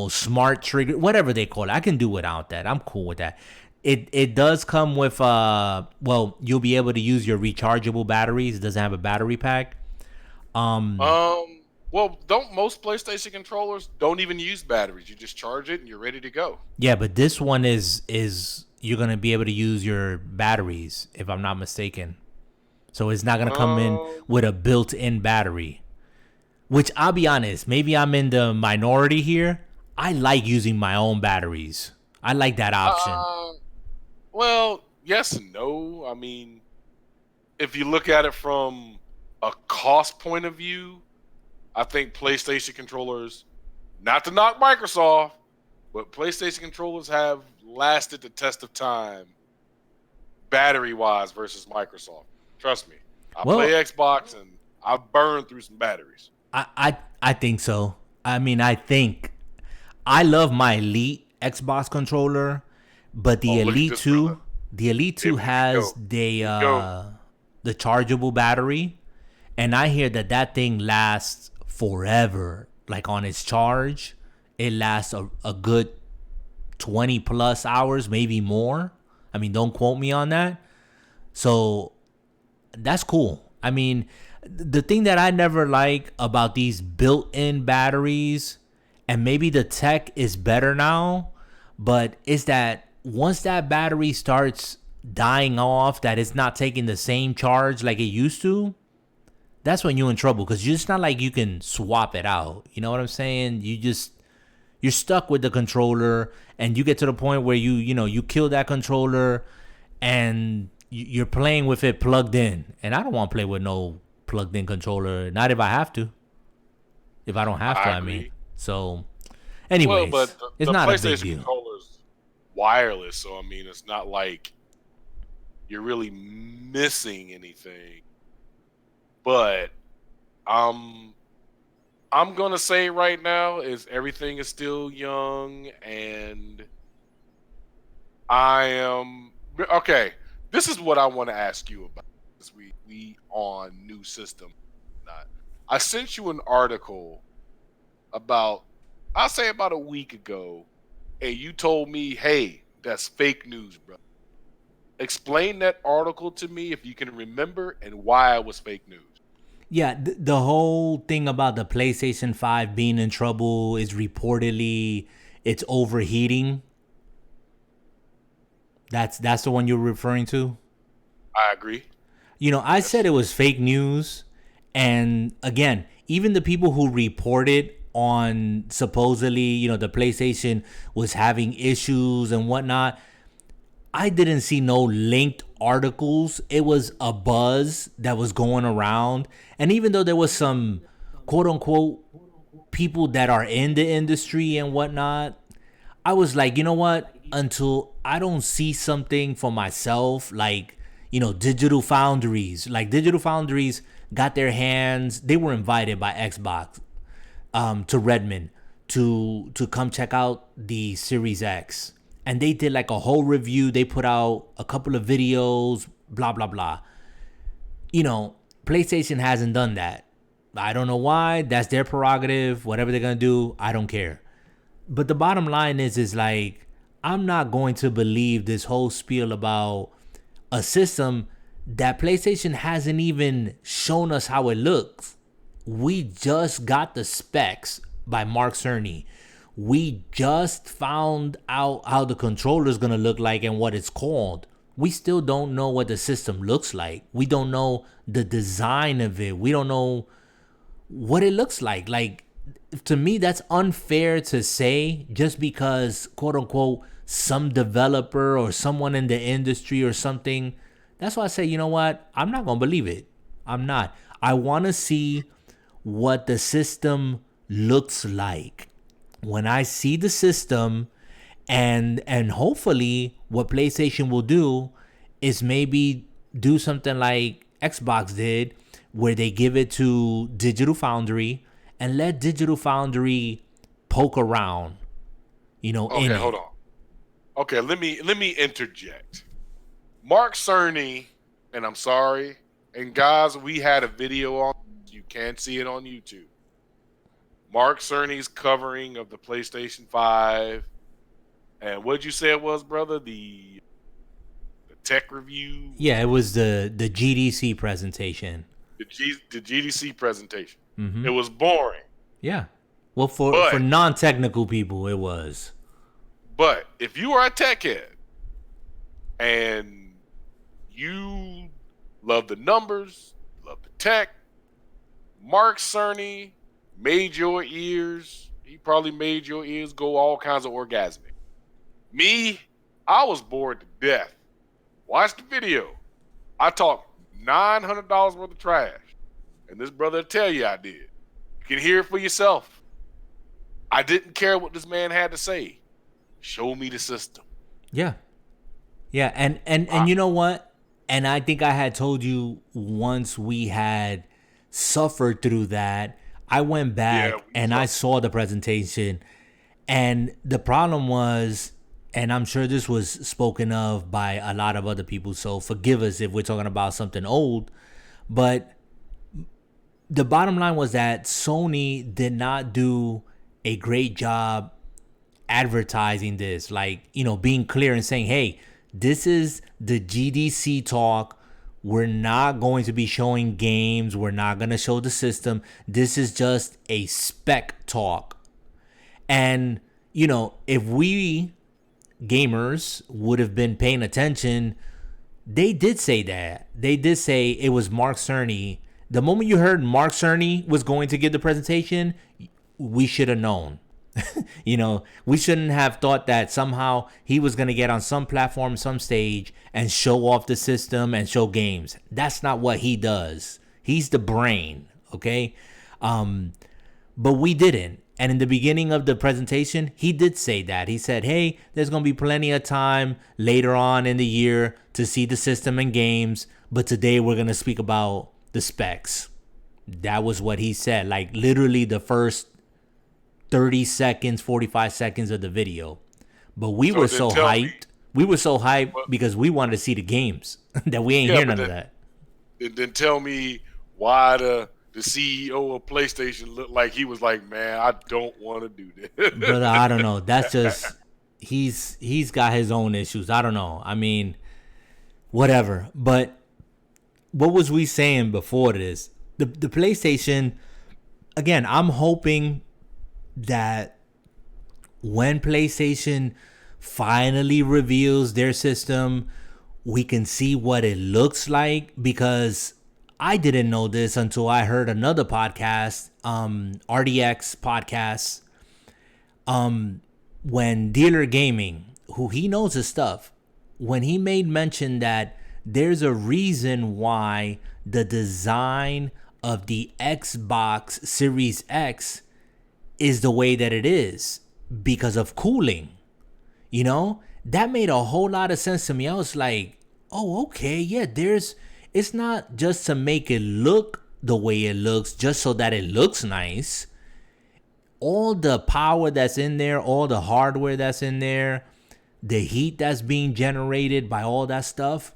smart trigger, whatever they call it. I can do without that. I'm cool with that. It does come with you'll be able to use your rechargeable batteries. It doesn't have a battery pack. Well, Well, don't most PlayStation controllers don't even use batteries? You just charge it and you're ready to go. Yeah, but this one is you're gonna be able to use your batteries, if I'm not mistaken. So it's not gonna come in Um, with a built-in battery. Which I'll be honest, maybe I'm in the minority here. I like using my own batteries. I like that option. uh, well, yes and no. I mean, if you look at it from a cost point of view, I think PlayStation controllers, not to knock Microsoft, but PlayStation controllers have lasted the test of time battery wise versus Microsoft. Trust me. I play Well, Xbox and I've burned through some batteries. I think so. I mean, I think I love my Elite Xbox controller, but Oh, look at this, brother. The Elite Here 2 we has go. Here we go. the chargeable battery, and I hear that that thing lasts forever. Like on its charge, it lasts a good 20 plus hours, maybe more. I mean, don't quote me on that. So that's cool. I mean, the thing that I never like about these built-in batteries, and maybe the tech is better now, but is that once that battery starts dying off, that it's not taking the same charge like it used to, that's when you're in trouble because it's not like you can swap it out. You know what I'm saying? You're stuck with the controller, and you get to the point where you kill that controller, and you're playing with it plugged in. And I don't want to play with no plugged in controller, not if I have to. If I don't have to, I I mean. agree. So, Well, anyways, but it's the not a big PlayStation deal. controller's wireless, so I mean, it's not like you're really missing anything. But um, I'm gonna say right now is everything is still young, and I am okay. This is what I want to ask you about. Because we on new system. Not. I sent you an article about I'll say about a week ago, and you told me, "Hey, that's fake news, bro." Explain that article to me if you can remember and why it was fake news. Yeah, the whole thing about the PlayStation 5 being in trouble is reportedly it's overheating. That's the one you're referring to? I agree. I said Yes. it was fake news. And again, even the people who reported on supposedly, the PlayStation was having issues and whatnot, I didn't see no linked articles. It was a buzz that was going around. And even though there was some quote unquote people that are in the industry and whatnot, I was like, you know what? Until I don't see something for myself, like, Digital Foundries got their hands, they were invited by Xbox to Redmond to come check out the Series X. And they did like a whole review. They put out a couple of videos, blah, blah, blah. PlayStation hasn't done that. I don't know why. That's their prerogative. Whatever they're going to do, I don't care. But the bottom line is like, I'm not going to believe this whole spiel about a system that PlayStation hasn't even shown us how it looks. We just got the specs by Mark Cerny. We just found out how the controller is going to look like and what it's called. We still don't know what the system looks like. We don't know the design of it. We don't know what it looks like. Like, to me, that's unfair to say just because, quote unquote, some developer or someone in the industry or something. That's why I say, you know what? I'm not going to believe it. I'm not. I want to see what the system looks like. When I see the system, and hopefully what PlayStation will do is maybe do something like Xbox did, where they give it to Digital Foundry and let Digital Foundry poke around, in Okay, hold it. on. Okay, let me interject. Mark Cerny, and I'm sorry, and guys, we had a video on. You can see it on YouTube. Mark Cerny's covering of the PlayStation 5, and what'd you say it was, brother? The tech review. Yeah, it was the GDC presentation. the GDC presentation. Mm-hmm. It was boring. Yeah. Well, for But non-technical people, it was. if you are a tech head and you love the numbers, love the tech, Mark Cerny made your ears. He probably made your ears go all kinds of orgasmic. Me, I was bored to death. Watch the video. I talked $900 worth of trash. And this brother will tell you I did. You can hear it for yourself. I didn't care what this man had to say. Show me the system. Yeah. Yeah, and you know what? And I think I had told you once we had suffered through that, I went back and I saw the presentation, and the problem was, and I'm sure this was spoken of by a lot of other people, so forgive us if we're talking about something old, but the bottom line was that Sony did not do a great job advertising this, like, being clear and saying, hey, this is the GDC talk. We're not going to be showing games. We're not going to show the system. This is just a spec talk. And, if we gamers would have been paying attention, they did say that. They did say it was Mark Cerny. The moment you heard Mark Cerny was going to give the presentation, we should have known. We shouldn't have thought that somehow he was going to get on some platform, some stage, and show off the system and show games. That's not what he does. He's the brain, okay? But we didn't. And in the beginning of the presentation, he did say that. He said, hey, there's going to be plenty of time later on in the year to see the system and games, but today we're going to speak about the specs. That was what he said, like literally the first 30 seconds, 45 seconds of the video. But we were so hyped. We were so hyped because we wanted to see the games that we ain't hear none of that. Then tell me why the CEO of PlayStation looked like he was like, man, I don't want to do this. Brother, I don't know. That's just, he's got his own issues. I don't know. I mean, whatever. But what was we saying before this? The PlayStation, again, I'm hoping that when PlayStation finally reveals their system, we can see what it looks like, because I didn't know this until I heard another podcast, RDX podcast, when Dealer Gaming, who he knows his stuff, when he made mention that there's a reason why the design of the Xbox Series X is the way that it is because of cooling. That made a whole lot of sense to me. I was like, oh, okay, yeah, it's not just to make it look the way it looks just so that it looks nice. All the power that's in there, all the hardware that's in there, the heat that's being generated by all that stuff,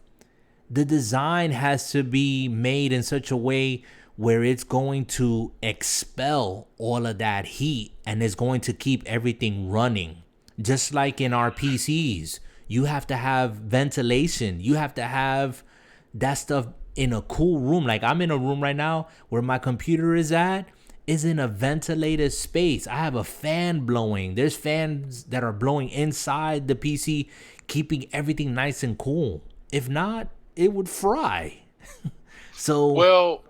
the design has to be made in such a way where it's going to expel all of that heat and is going to keep everything running. Just like in our PCs, you have to have ventilation. You have to have that stuff in a cool room. Like I'm in a room right now where my computer is in a ventilated space. I have a fan blowing. There's fans that are blowing inside the PC, keeping everything nice and cool. If not, it would fry. So, well,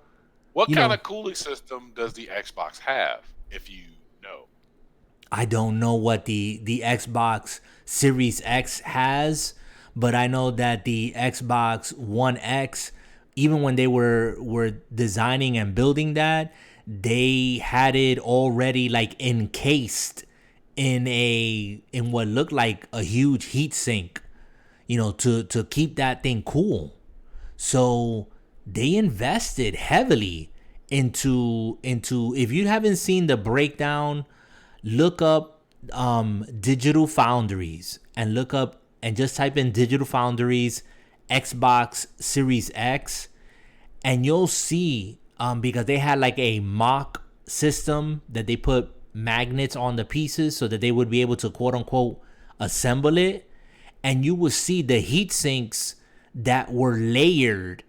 what kind of cooling system does the Xbox have, if you know? I don't know what the Xbox Series X has, but I know that the Xbox One X, even when they were designing and building that, they had it already like encased in what looked like a huge heat sink, to keep that thing cool. So they invested heavily into if you haven't seen the breakdown, look up Digital Foundries and look up and just type in Digital Foundries Xbox Series X, and you'll see because they had like a mock system that they put magnets on the pieces so that they would be able to quote unquote assemble it, and you will see the heat sinks that were layered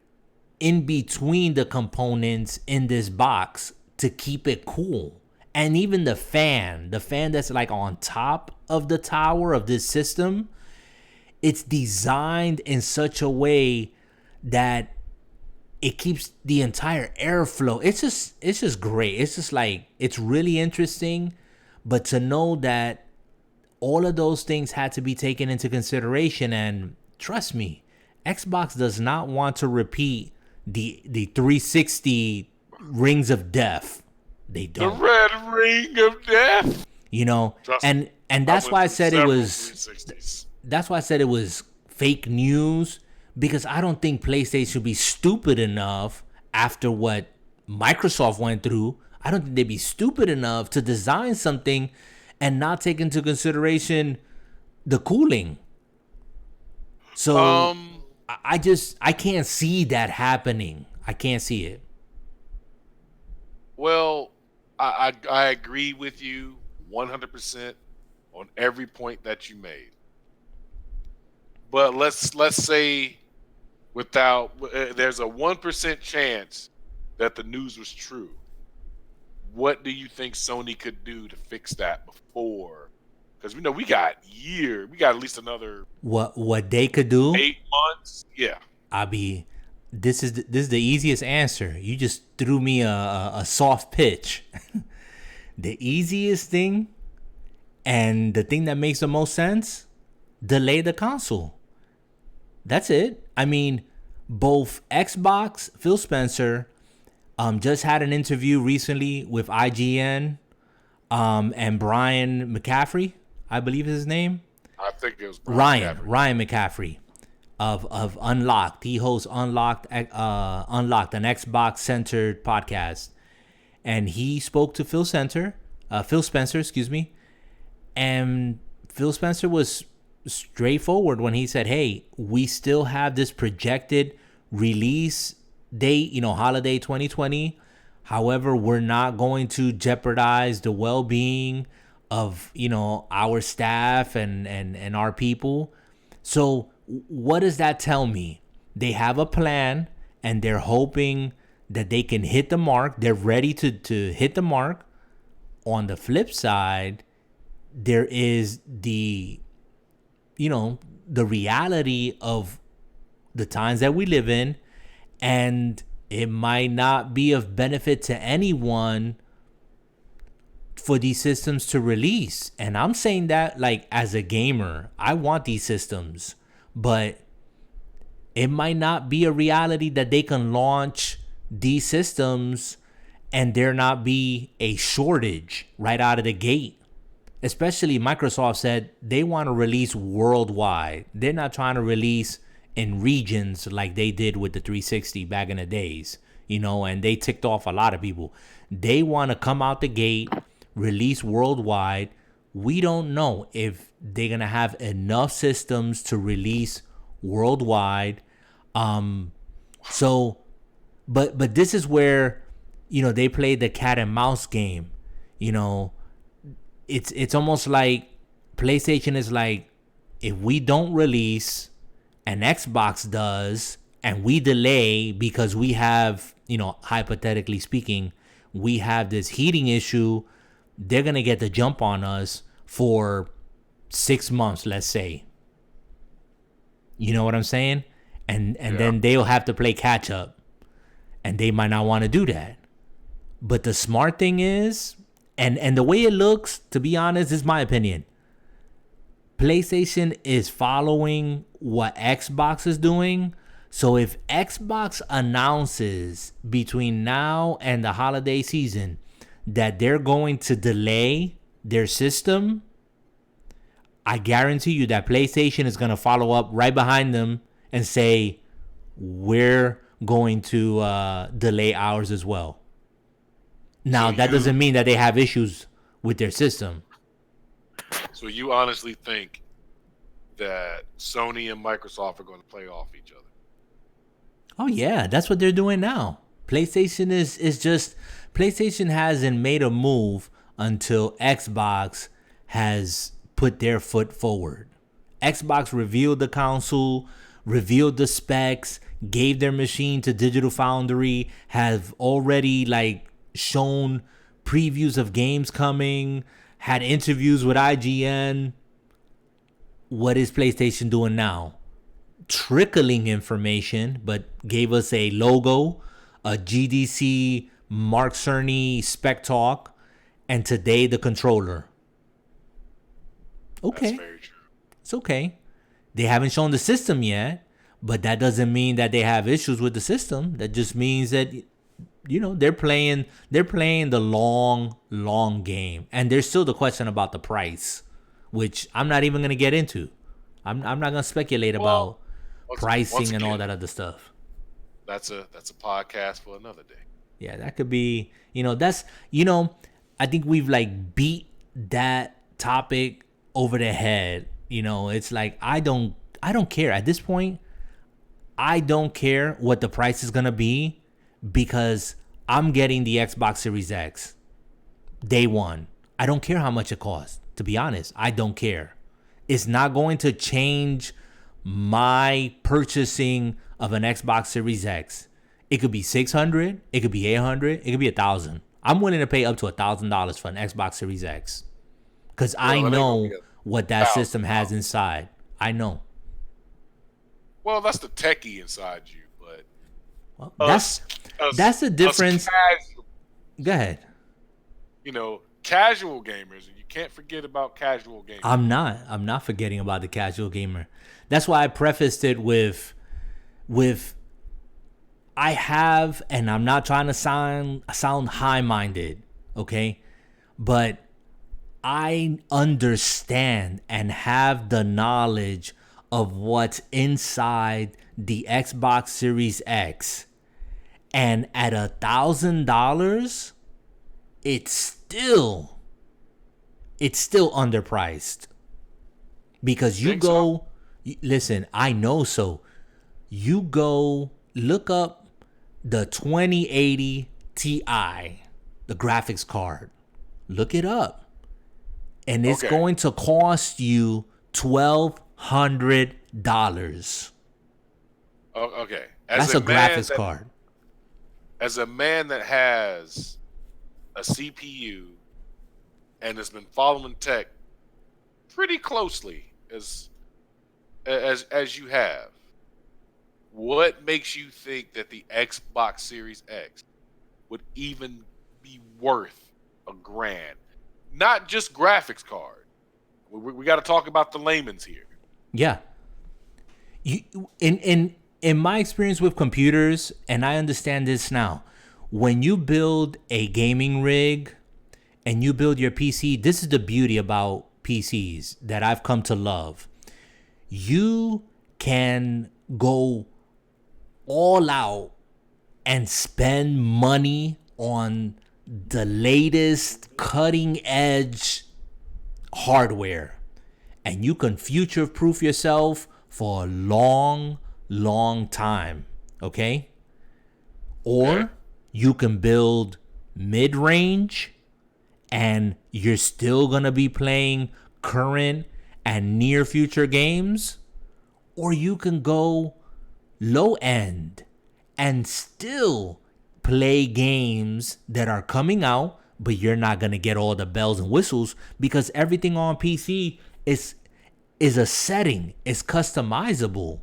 in between the components in this box to keep it cool. And even the fan that's like on top of the tower of this system, it's designed in such a way that it keeps the entire airflow. It's just great. It's just like, it's really interesting. But to know that all of those things had to be taken into consideration, and trust me, Xbox does not want to repeat the 360 rings of death. They don't. The red ring of death. You know, Trust and that's why I said it was. That's why I said it was fake news, because I don't think PlayStation should be stupid enough after what Microsoft went through. I don't think they'd be stupid enough to design something and not take into consideration the cooling. So I can't see that happening. I can't see it. Well, I agree with you 100% on every point that you made. But let's say without there's a 1% chance that the news was true. What do you think Sony could do to fix that before? Because we know we got at least another what they could do. 8 months. Yeah. This is the easiest answer. You just threw me a soft pitch. The easiest thing, and the thing that makes the most sense, delay the console. That's it. I mean, both Xbox, Phil Spencer, just had an interview recently with IGN, and Brian McCaffrey, I believe is his name. I think it was Ryan McCaffrey of Unlocked. He hosts Unlocked, an Xbox centered podcast, and he spoke to Phil Spencer, and Phil Spencer was straightforward when he said, "Hey, we still have this projected release date, holiday 2020. However, we're not going to jeopardize the well-being of, our staff and our people." So what does that tell me? They have a plan, and they're hoping that they can hit the mark. They're ready to hit the mark. On the flip side, there is the reality of the times that we live in, and it might not be of benefit to anyone for these systems to release. And I'm saying that, like, as a gamer, I want these systems, but it might not be a reality that they can launch these systems and there not be a shortage right out of the gate. Especially Microsoft said they want to release worldwide. They're not trying to release in regions like they did with the 360 back in the days, and they ticked off a lot of people. They want to come out the gate, release worldwide. We don't know if they're going to have enough systems to release worldwide. But this is where, they play the cat and mouse game. It's almost like PlayStation is like, if we don't release and Xbox does, and we delay because we have, hypothetically speaking, we have this heating issue, they're going to get the jump on us for 6 months, let's say. You know what I'm saying? And then they'll have to play catch up, and they might not want to do that. But the smart thing is, and the way it looks, to be honest, is my opinion, PlayStation is following what Xbox is doing. So if Xbox announces between now and the holiday season that they're going to delay their system, I guarantee you that PlayStation is going to follow up right behind them and say, we're going to delay ours as well. Now, that doesn't mean that they have issues with their system. So you honestly think that Sony and Microsoft are going to play off each other? Oh, yeah. That's what they're doing now. PlayStation PlayStation hasn't made a move until Xbox has put their foot forward. Xbox revealed the console, revealed the specs, gave their machine to Digital Foundry, have already like shown previews of games coming, had interviews with IGN. What is PlayStation doing now? Trickling information, but gave us a logo, a GDC Mark Cerny spec talk, and today the controller. Okay. That's very true. It's okay. They haven't shown the system yet, but that doesn't mean that they have issues with the system. That just means that they're playing the long game. And there's still the question about the price, which I'm not even going to get into. I'm not going to speculate about pricing and all that other stuff. That's a podcast for another day. Yeah, that could be, I think we've like beat that topic over the head. It's like I don't care at this point. I don't care what the price is going to be because I'm getting the Xbox Series X day one. I don't care how much it costs. To be honest, I don't care. It's not going to change my purchasing of an Xbox Series X. It could be $600, it could be $800, it could be $1,000. I'm willing to pay up to $1,000 for an Xbox Series X because I know what that system has inside. I know. Well, that's the techie inside you, but that's the difference. Go ahead. Casual gamers, and you can't forget about casual gamers. I'm not forgetting about the casual gamer. That's why I prefaced it with I have, and I'm not trying to sound high-minded, okay? But I understand and have the knowledge of what's inside the Xbox Series X. And at $1,000, it's still underpriced. Because listen, I know so. You go look up the 2080 Ti, the graphics card. Look it up. And it's going to cost you $1,200. Okay. That's a graphics card. As a man that has a CPU and has been following tech pretty closely as you have, what makes you think that the Xbox Series X would even be worth $1,000? Not just graphics card. We got to talk about the layman's here. Yeah. In my experience with computers, and I understand this now, when you build a gaming rig and you build your PC, this is the beauty about PCs that I've come to love. You can go all out and spend money on the latest cutting edge hardware, and you can future proof yourself for a long time, okay? Or you can build mid-range and you're still gonna be playing current and near future games, or you can go low end and still play games that are coming out, but you're not going to get all the bells and whistles because everything on PC is a setting, it's customizable.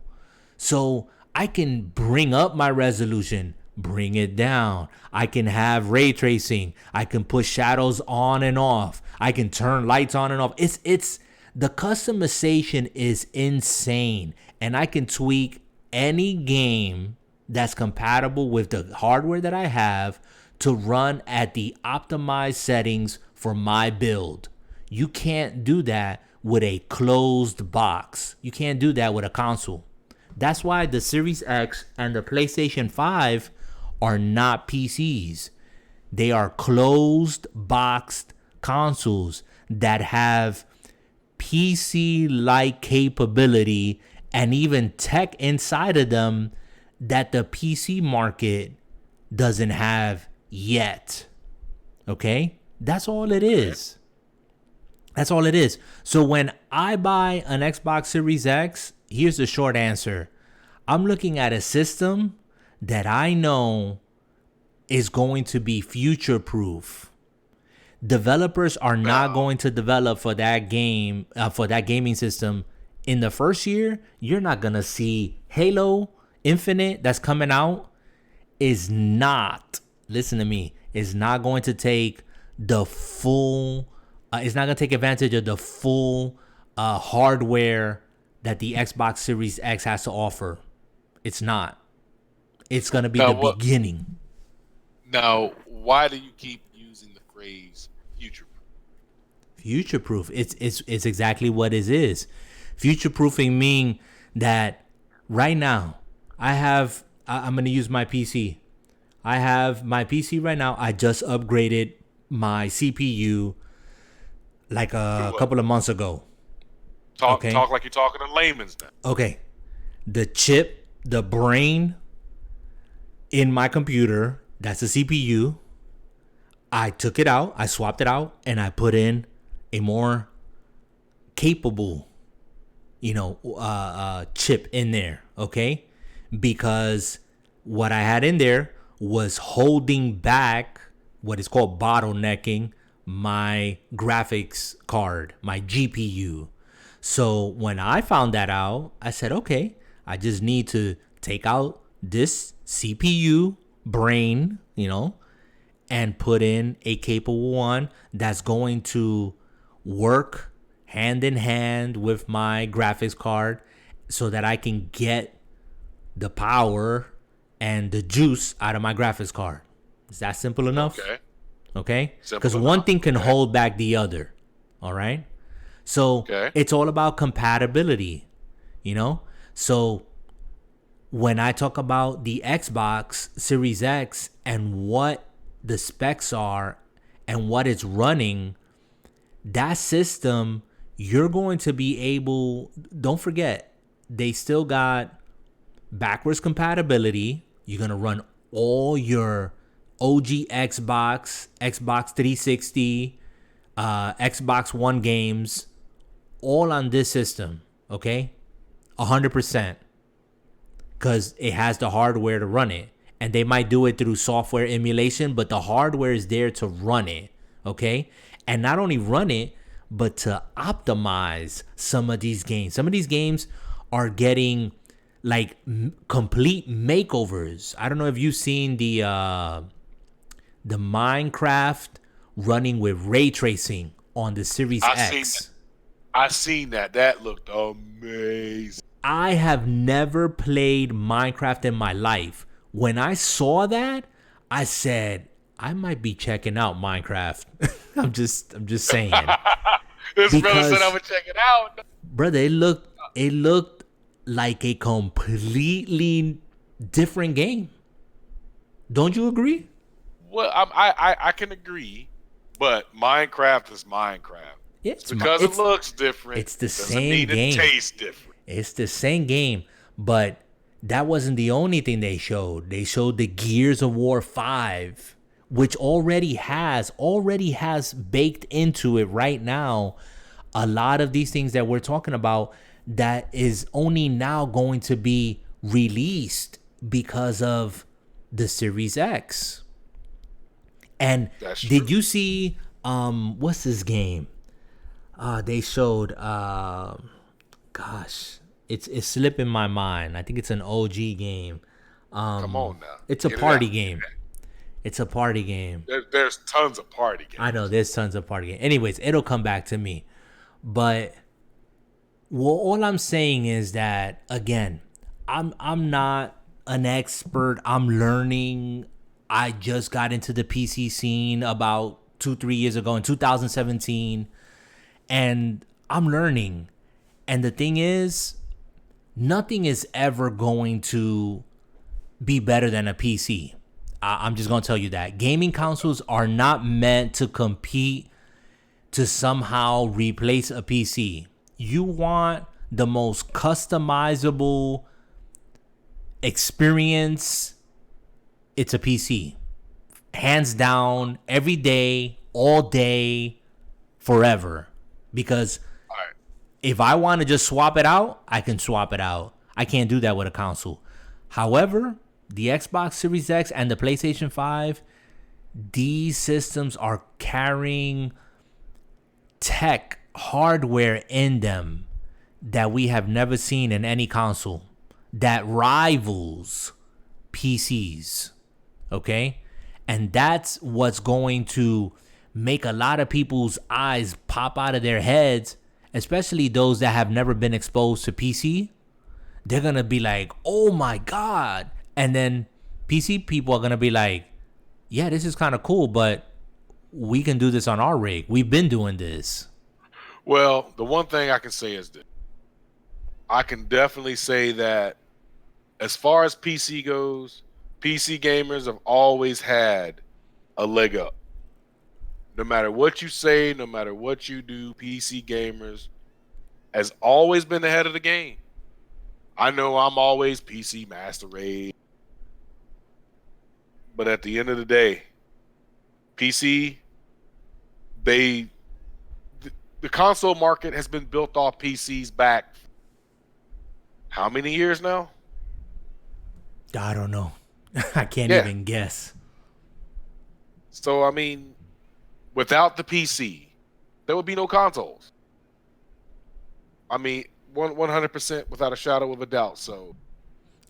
So I can bring up my resolution, bring it down. I can have ray tracing. I can put shadows on and off. I can turn lights on and off. It's the customization is insane, and I can tweak any game that's compatible with the hardware that I have to run at the optimized settings for my build. You can't do that with a closed box. You can't do that with a console. That's why the Series X and the PlayStation 5 are not PCs. They are closed boxed consoles that have PC-like capability and even tech inside of them that the PC market doesn't have yet. Okay? That's all it is. That's all it is. So when I buy an Xbox Series X, here's the short answer. I'm looking at a system that I know is going to be future proof. Developers are not Now, going to develop for that game, for that gaming system in the first year. You're not going to see Halo Infinite that's coming out is not, listen to me, is not going to take the full, it's not going to take advantage of the full hardware that the Xbox Series X has to offer. It's not. It's going to be now the what? beginning. Now, why do you keep using the phrase future? Future proof. It's exactly what it is. Future proofing mean that right now I'm going to use my PC. I have my PC right now. I just upgraded my CPU like To a what? couple of months ago. Talk Okay. like you're talking to layman's now. Okay. The chip, the brain in my computer, that's the CPU. I took it out, I swapped it out, and I put in a more capable, chip in there. Okay. Because what I had in there was holding back what is called bottlenecking my graphics card, my GPU. So when I found that out, I said, okay, I just need to take out this CPU brain, and put in a capable one that's going to work hand in hand with my graphics card so that I can get the power and the juice out of my graphics card. Is that simple enough? Okay. Okay? Simple Because one enough. thing can Okay. hold back the other. All right? So Okay. it's all about compatibility, So when I talk about the Xbox Series X and what the specs are and what it's running, that system, you're going to be able, don't forget, they still got backwards compatibility. You're going to run all your OG Xbox 360, Xbox One games, all on this system, okay? 100%. Because it has the hardware to run it. And they might do it through software emulation, but the hardware is there to run it, okay? And not only run it, but to optimize some of these games. Some of these games are getting like complete makeovers. I don't know if you've seen the Minecraft running with ray tracing on the Series X. I seen that. That looked amazing. I have never played Minecraft in my life. When I saw that, I said, I might be checking out Minecraft. I'm just saying. This brother said I would check it out. Brother, it looked like a completely different game. Don't you agree? Well, I can agree, but Minecraft is Minecraft. It's because it looks different. It's the doesn't same mean game. It tastes different. It's the same game, but that wasn't the only thing they showed. They showed the Gears of War 5, which already has baked into it right now a lot of these things that we're talking about that is only now going to be released because of the Series X. And did you see what's this game? They showed it's slipping my mind. I think it's an OG game. Come on now. It's a party game. It's a party game. There's tons of party games. I know there's tons of party games. Anyways, it'll come back to me. But all I'm saying is that again, I'm not an expert. I'm learning. I just got into the PC scene about 2-3 years ago in 2017, and I'm learning. And the thing is, nothing is ever going to be better than a PC. I'm just going to tell you that. Gaming consoles are not meant to compete to somehow replace a PC. You want the most customizable experience, it's a PC. Hands down, every day, all day, forever. Because if I want to just swap it out, I can swap it out. I can't do that with a console. However, the Xbox Series X and the PlayStation 5, these systems are carrying tech hardware in them that we have never seen in any console that rivals PCs. Okay? And that's what's going to make a lot of people's eyes pop out of their heads, especially those that have never been exposed to PC. They're going to be like, oh my God. And then PC people are going to be like, yeah, this is kind of cool, but we can do this on our rig. We've been doing this. Well, the one thing I can say is that I can definitely say that as far as PC goes, PC gamers have always had a leg up. No matter what you say, no matter what you do, PC gamers has always been ahead of the game. I know I'm always PC Master Race, but at the end of the day, PC, the console market has been built off PCs back how many years now? I don't know. I can't even guess. So, I mean, without the PC, there would be no consoles. I mean, 100% without a shadow of a doubt. So,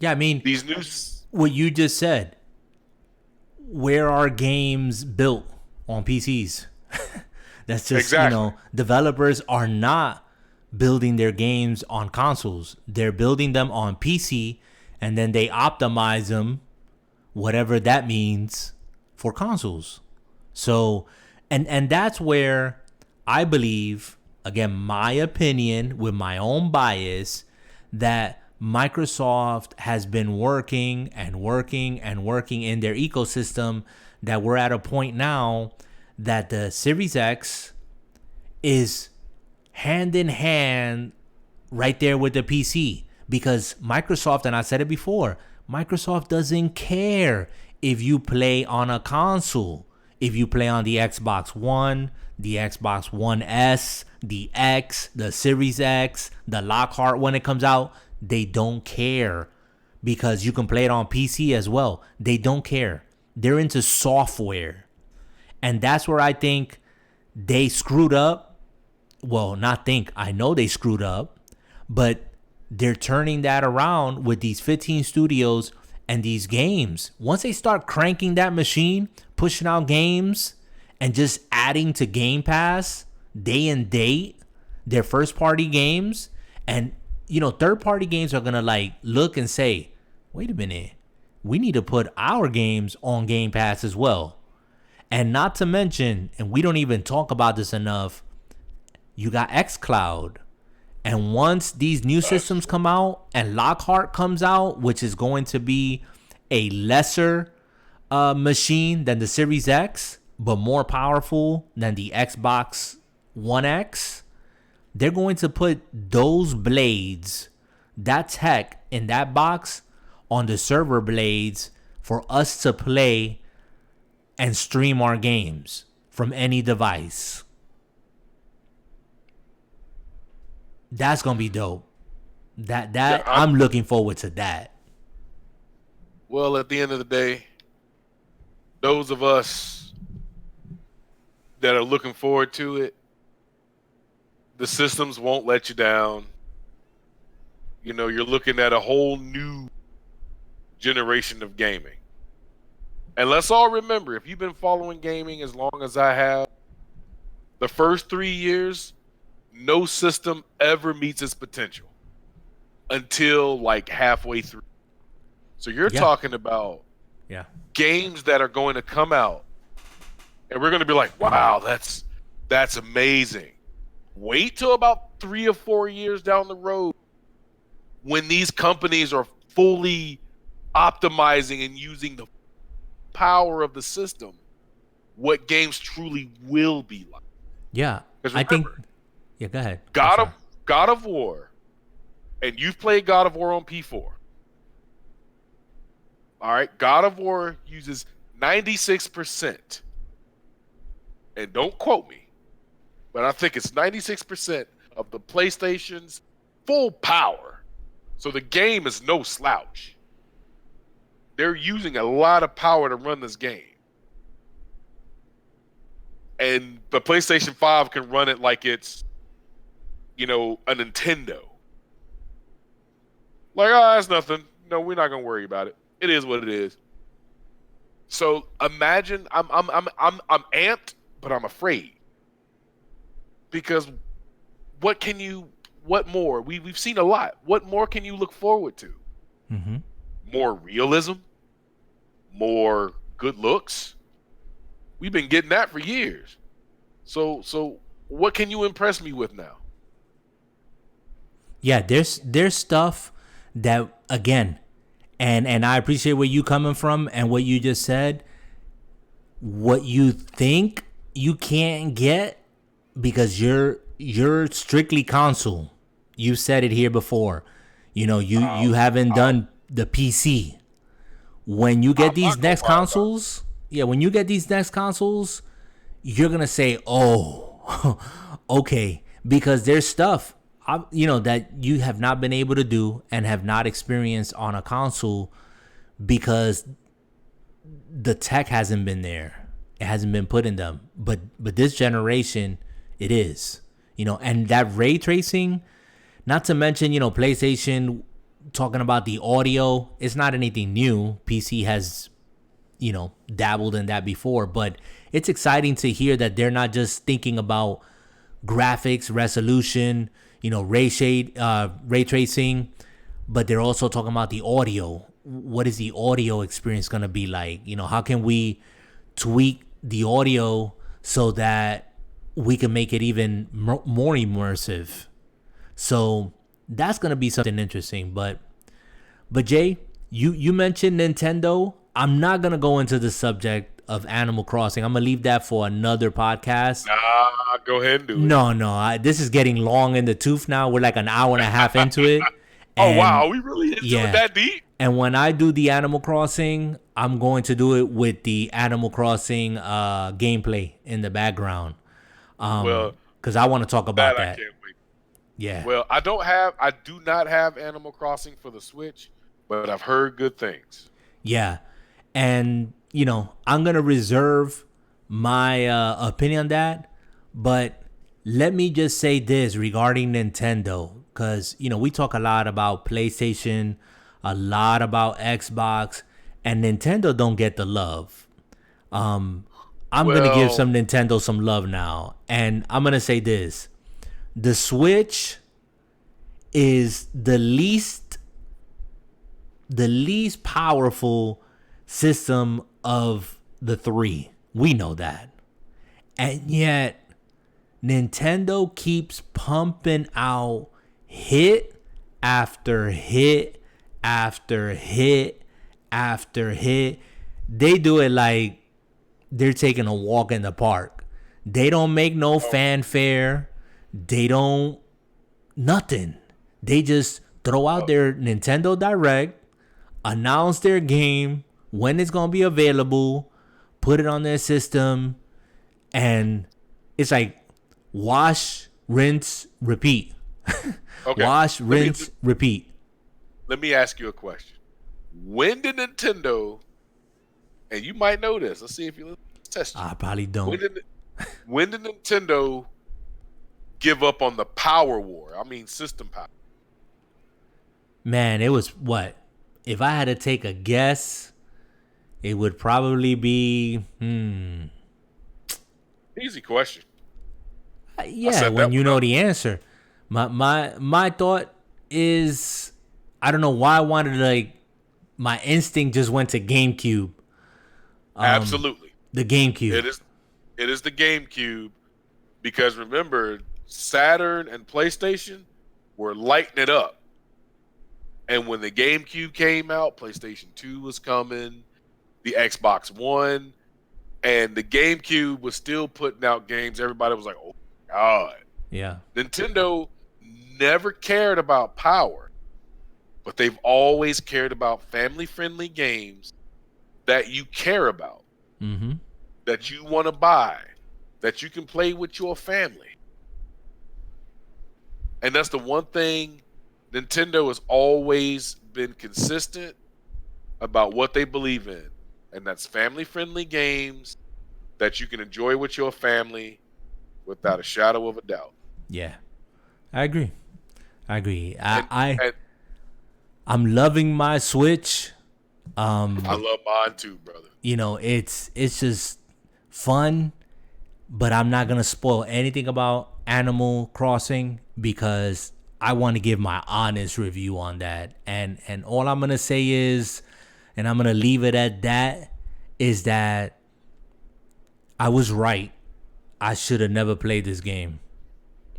yeah, I mean, these new what you just said, where are games built on PCs? That's just, exactly. Developers are not building their games on consoles. They're building them on PC, and then they optimize them, whatever that means, for consoles. So, and that's where I believe, again, my opinion with my own bias, that Microsoft has been working and working and working in their ecosystem, that we're at a point now that the Series X is hand in hand right there with the PC. Because Microsoft, and I said it before, Microsoft doesn't care if you play on a console. If you play on the Xbox One, the Xbox One S, the X, the Series X, the Lockhart when it comes out, they don't care, because you can play it on PC as well. They don't care. They're into software. And that's where I think they screwed up. Well, not think, I know they screwed up, but they're turning that around with these 15 studios and these games. Once they start cranking that machine, pushing out games, and just adding to Game Pass day and date their first party games, and third party games are gonna like look and say, wait a minute, we need to put our games on Game Pass as well. And not to mention, and we don't even talk about this enough, you got xCloud. And once these new systems come out and Lockhart comes out, which is going to be a lesser machine than the Series X, but more powerful than the Xbox One X, they're going to put those blades, that tech in that box, on the server blades for us to play and stream our games from any device. That's gonna be dope. I'm looking forward to that. Well, at the end of the day, those of us that are looking forward to it, the systems won't let you down. You're looking at a whole new generation of gaming. And let's all remember, if you've been following gaming as long as I have, the first 3 years, no system ever meets its potential until like halfway through. So you're talking about games that are going to come out, and we're going to be like, wow, that's amazing. Wait till about 3 or 4 years down the road when these companies are fully optimizing and using the power of the system, what games truly will be like. Yeah, I think. Yeah, go ahead. God of War, and you've played God of War on P4. All right, God of War uses 96%, and don't quote me, but I think it's 96% of the PlayStation's full power So the game is no slouch. They're using a lot of power to run this game. And the PlayStation 5 can run it like it's, a Nintendo. Like, oh, that's nothing. No, we're not gonna worry about it. It is what it is. So imagine I'm amped, but I'm afraid. Because what more? We've seen a lot. What more can you look forward to? Mm-hmm. More realism? More good looks? We've been getting that for years. So what can you impress me with now? Yeah, there's stuff that, again, and I appreciate where you coming from and what you just said. What you think you can't get because you're strictly console. You said it here before. You haven't done the PC. When you get these next consoles, when you get these next consoles, you're gonna say, "Oh, okay," because there's stuff that you have not been able to do and have not experienced on a console because the tech hasn't been there. It hasn't been put in them. But this generation, it is. And that ray tracing, not to mention, PlayStation talking about the audio, it's not anything new. PC has, dabbled in that before, but it's exciting to hear that they're not just thinking about graphics, resolution, ray tracing, but they're also talking about the audio. What is the audio experience going to be like? How can we tweak the audio so that we can make it even more immersive? So that's going to be something interesting. But Jay, you mentioned Nintendo. I'm not going to go into the subject of Animal Crossing. I'm going to leave that for another podcast. Nah, go ahead and do it. No. This is getting long in the tooth now. We're like an hour and a half into it. Oh, wow. Are we really into it that deep? And when I do the Animal Crossing, I'm going to do it with the Animal Crossing gameplay in the background. Because I want to talk about that. I can't wait. Yeah. Well, I do not have Animal Crossing for the Switch, but I've heard good things. Yeah. And, I'm going to reserve my opinion on that. But let me just say this regarding Nintendo. Because, we talk a lot about PlayStation, a lot about Xbox, and Nintendo don't get the love. I'm going to give some Nintendo some love now. And I'm going to say this. The Switch is the least powerful system of the three. We know that. And yet, Nintendo keeps pumping out hit after hit after hit after hit. They do it like they're taking a walk in the park. They don't make no fanfare. They don't nothing. They just throw out their Nintendo Direct, announce their game, when it's going to be available, put it on their system, and it's like wash, rinse, repeat. Okay. Wash, rinse, repeat. Let me ask you a question. When did Nintendo, and you might know this, let's see if you test you. I probably don't. When did Nintendo give up on the power war? I mean, system power. Man, it was what? If I had to take a guess, it would probably be easy question. Yeah, when you know the answer. My thought is, I don't know why I wanted to, like, my instinct just went to GameCube. Absolutely. The GameCube. It is the GameCube, because remember, Saturn and PlayStation were lighting it up. And when the GameCube came out, PlayStation 2 was coming, the Xbox One, and the GameCube was still putting out games. Everybody was like, oh, my God. Yeah. Nintendo never cared about power, but they've always cared about family-friendly games that you care about, that you want to buy, that you can play with your family. And that's the one thing Nintendo has always been consistent about what they believe in, and that's family-friendly games that you can enjoy with your family without a shadow of a doubt. Yeah, I agree. I agree. And and I'm loving my Switch. I love mine too, brother. It's just fun, but I'm not gonna spoil anything about Animal Crossing because I want to give my honest review on that. And all I'm gonna say is, and I'm gonna leave it at that, is that I was right. I should have never played this game.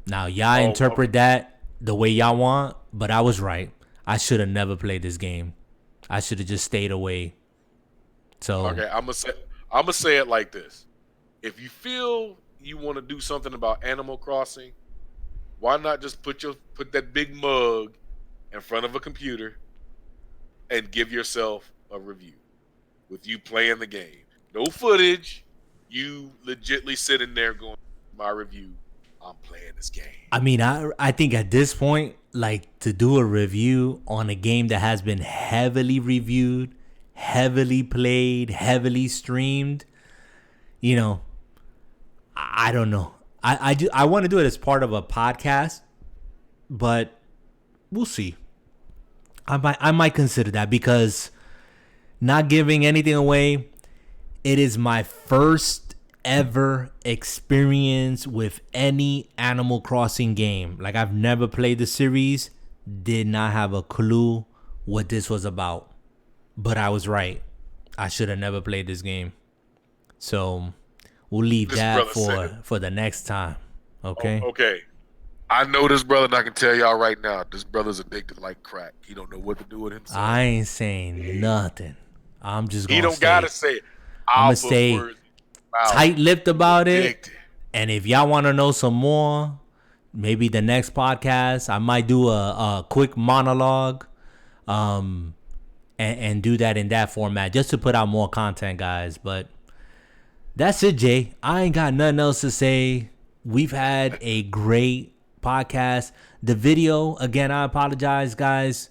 Now y'all Oh, interpret that the way y'all want, but I was right. I should have never played this game. I should have just stayed away. So okay. I'm gonna say it like this: if you feel you want to do something about Animal Crossing, why not just put that big mug in front of a computer and give yourself a review with you playing the game? No footage. You legitly sitting there going, "My review. I'm playing this game." I mean, I think at this point, like to do a review on a game that has been heavily reviewed, heavily played, heavily streamed, you know, I don't know. I want to do it as part of a podcast, but we'll see. I might consider that because not giving anything away, it is my first ever experience with any Animal Crossing game. Like I've never played the series, did not have a clue what this was about. But I was right. I should have never played this game. So we'll leave This that brother said, for the next time. "Oh, Okay? okay. I know this brother, and I can tell y'all right now, this brother's addicted like crack. He don't know what to do with himself. I ain't saying nothing. I'm just He gonna don't gotta stay. say it. I'm I'll gonna put stay words in his mouth. tight-lipped He's about it. addicted. And if y'all want to know some more, maybe the next podcast I might do a quick monologue, and do that in that format just to put out more content, guys. But that's it, Jay. I ain't got nothing else to say. We've had a great podcast. The video, again, I apologize, guys.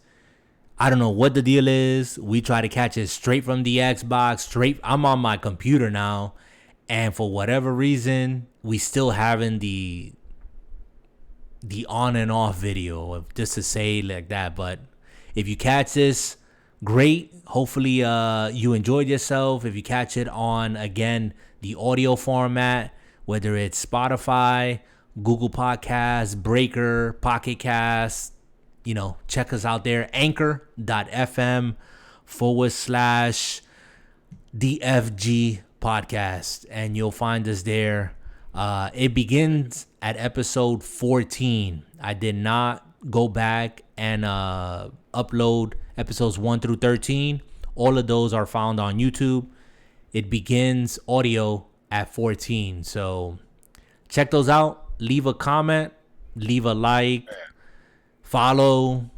I don't know what the deal is. We try to catch it straight from the Xbox, straight. I'm on my computer now, and for whatever reason, we still having the on and off video, just to say like that. But if you catch this, great. Hopefully, you enjoyed yourself. If you catch it on, again, the audio format, whether it's Spotify, Google Podcasts, Breaker, Pocket Cast, check us out there. Anchor.fm/DFG podcast, and you'll find us there. It begins at episode 14. I did not go back and upload episodes 1 through 13. All of those are found on YouTube. It begins audio at 14. So check those out. Leave a comment, leave a like, follow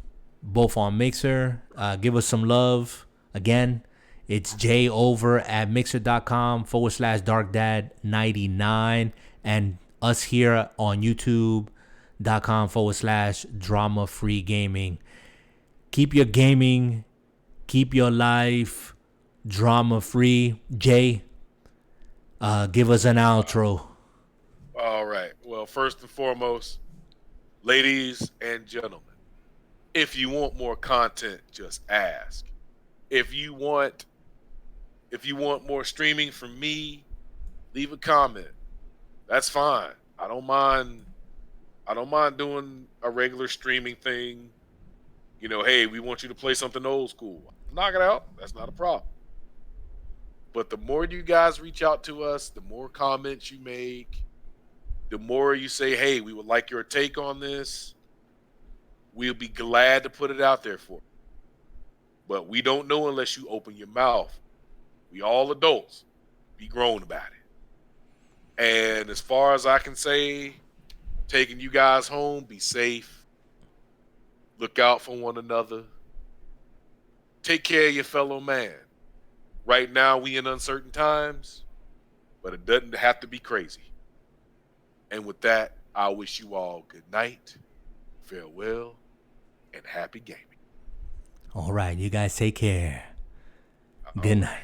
both on Mixer. Give us some love. Again, it's Jay over at mixer.com/darkdad99, and us here on youtube.com/drama free gaming. Keep your gaming, keep your life drama free. Jay, give us an outro. All right. Well, first and foremost, ladies and gentlemen, if you want more content, just ask. If you want more streaming from me, leave a comment. That's fine. I don't mind doing a regular streaming thing. Hey, we want you to play something old school. Knock it out. That's not a problem. But the more you guys reach out to us, the more comments you make, the more you say, hey, we would like your take on this, we'll be glad to put it out there for you. But we don't know unless you open your mouth. We all adults. Be grown about it. And as far as I can say, taking you guys home, be safe. Look out for one another. Take care of your fellow man. Right now, we in uncertain times, but it doesn't have to be crazy. And with that, I wish you all good night, farewell, and happy gaming. All right, you guys take care. Good Oh. night.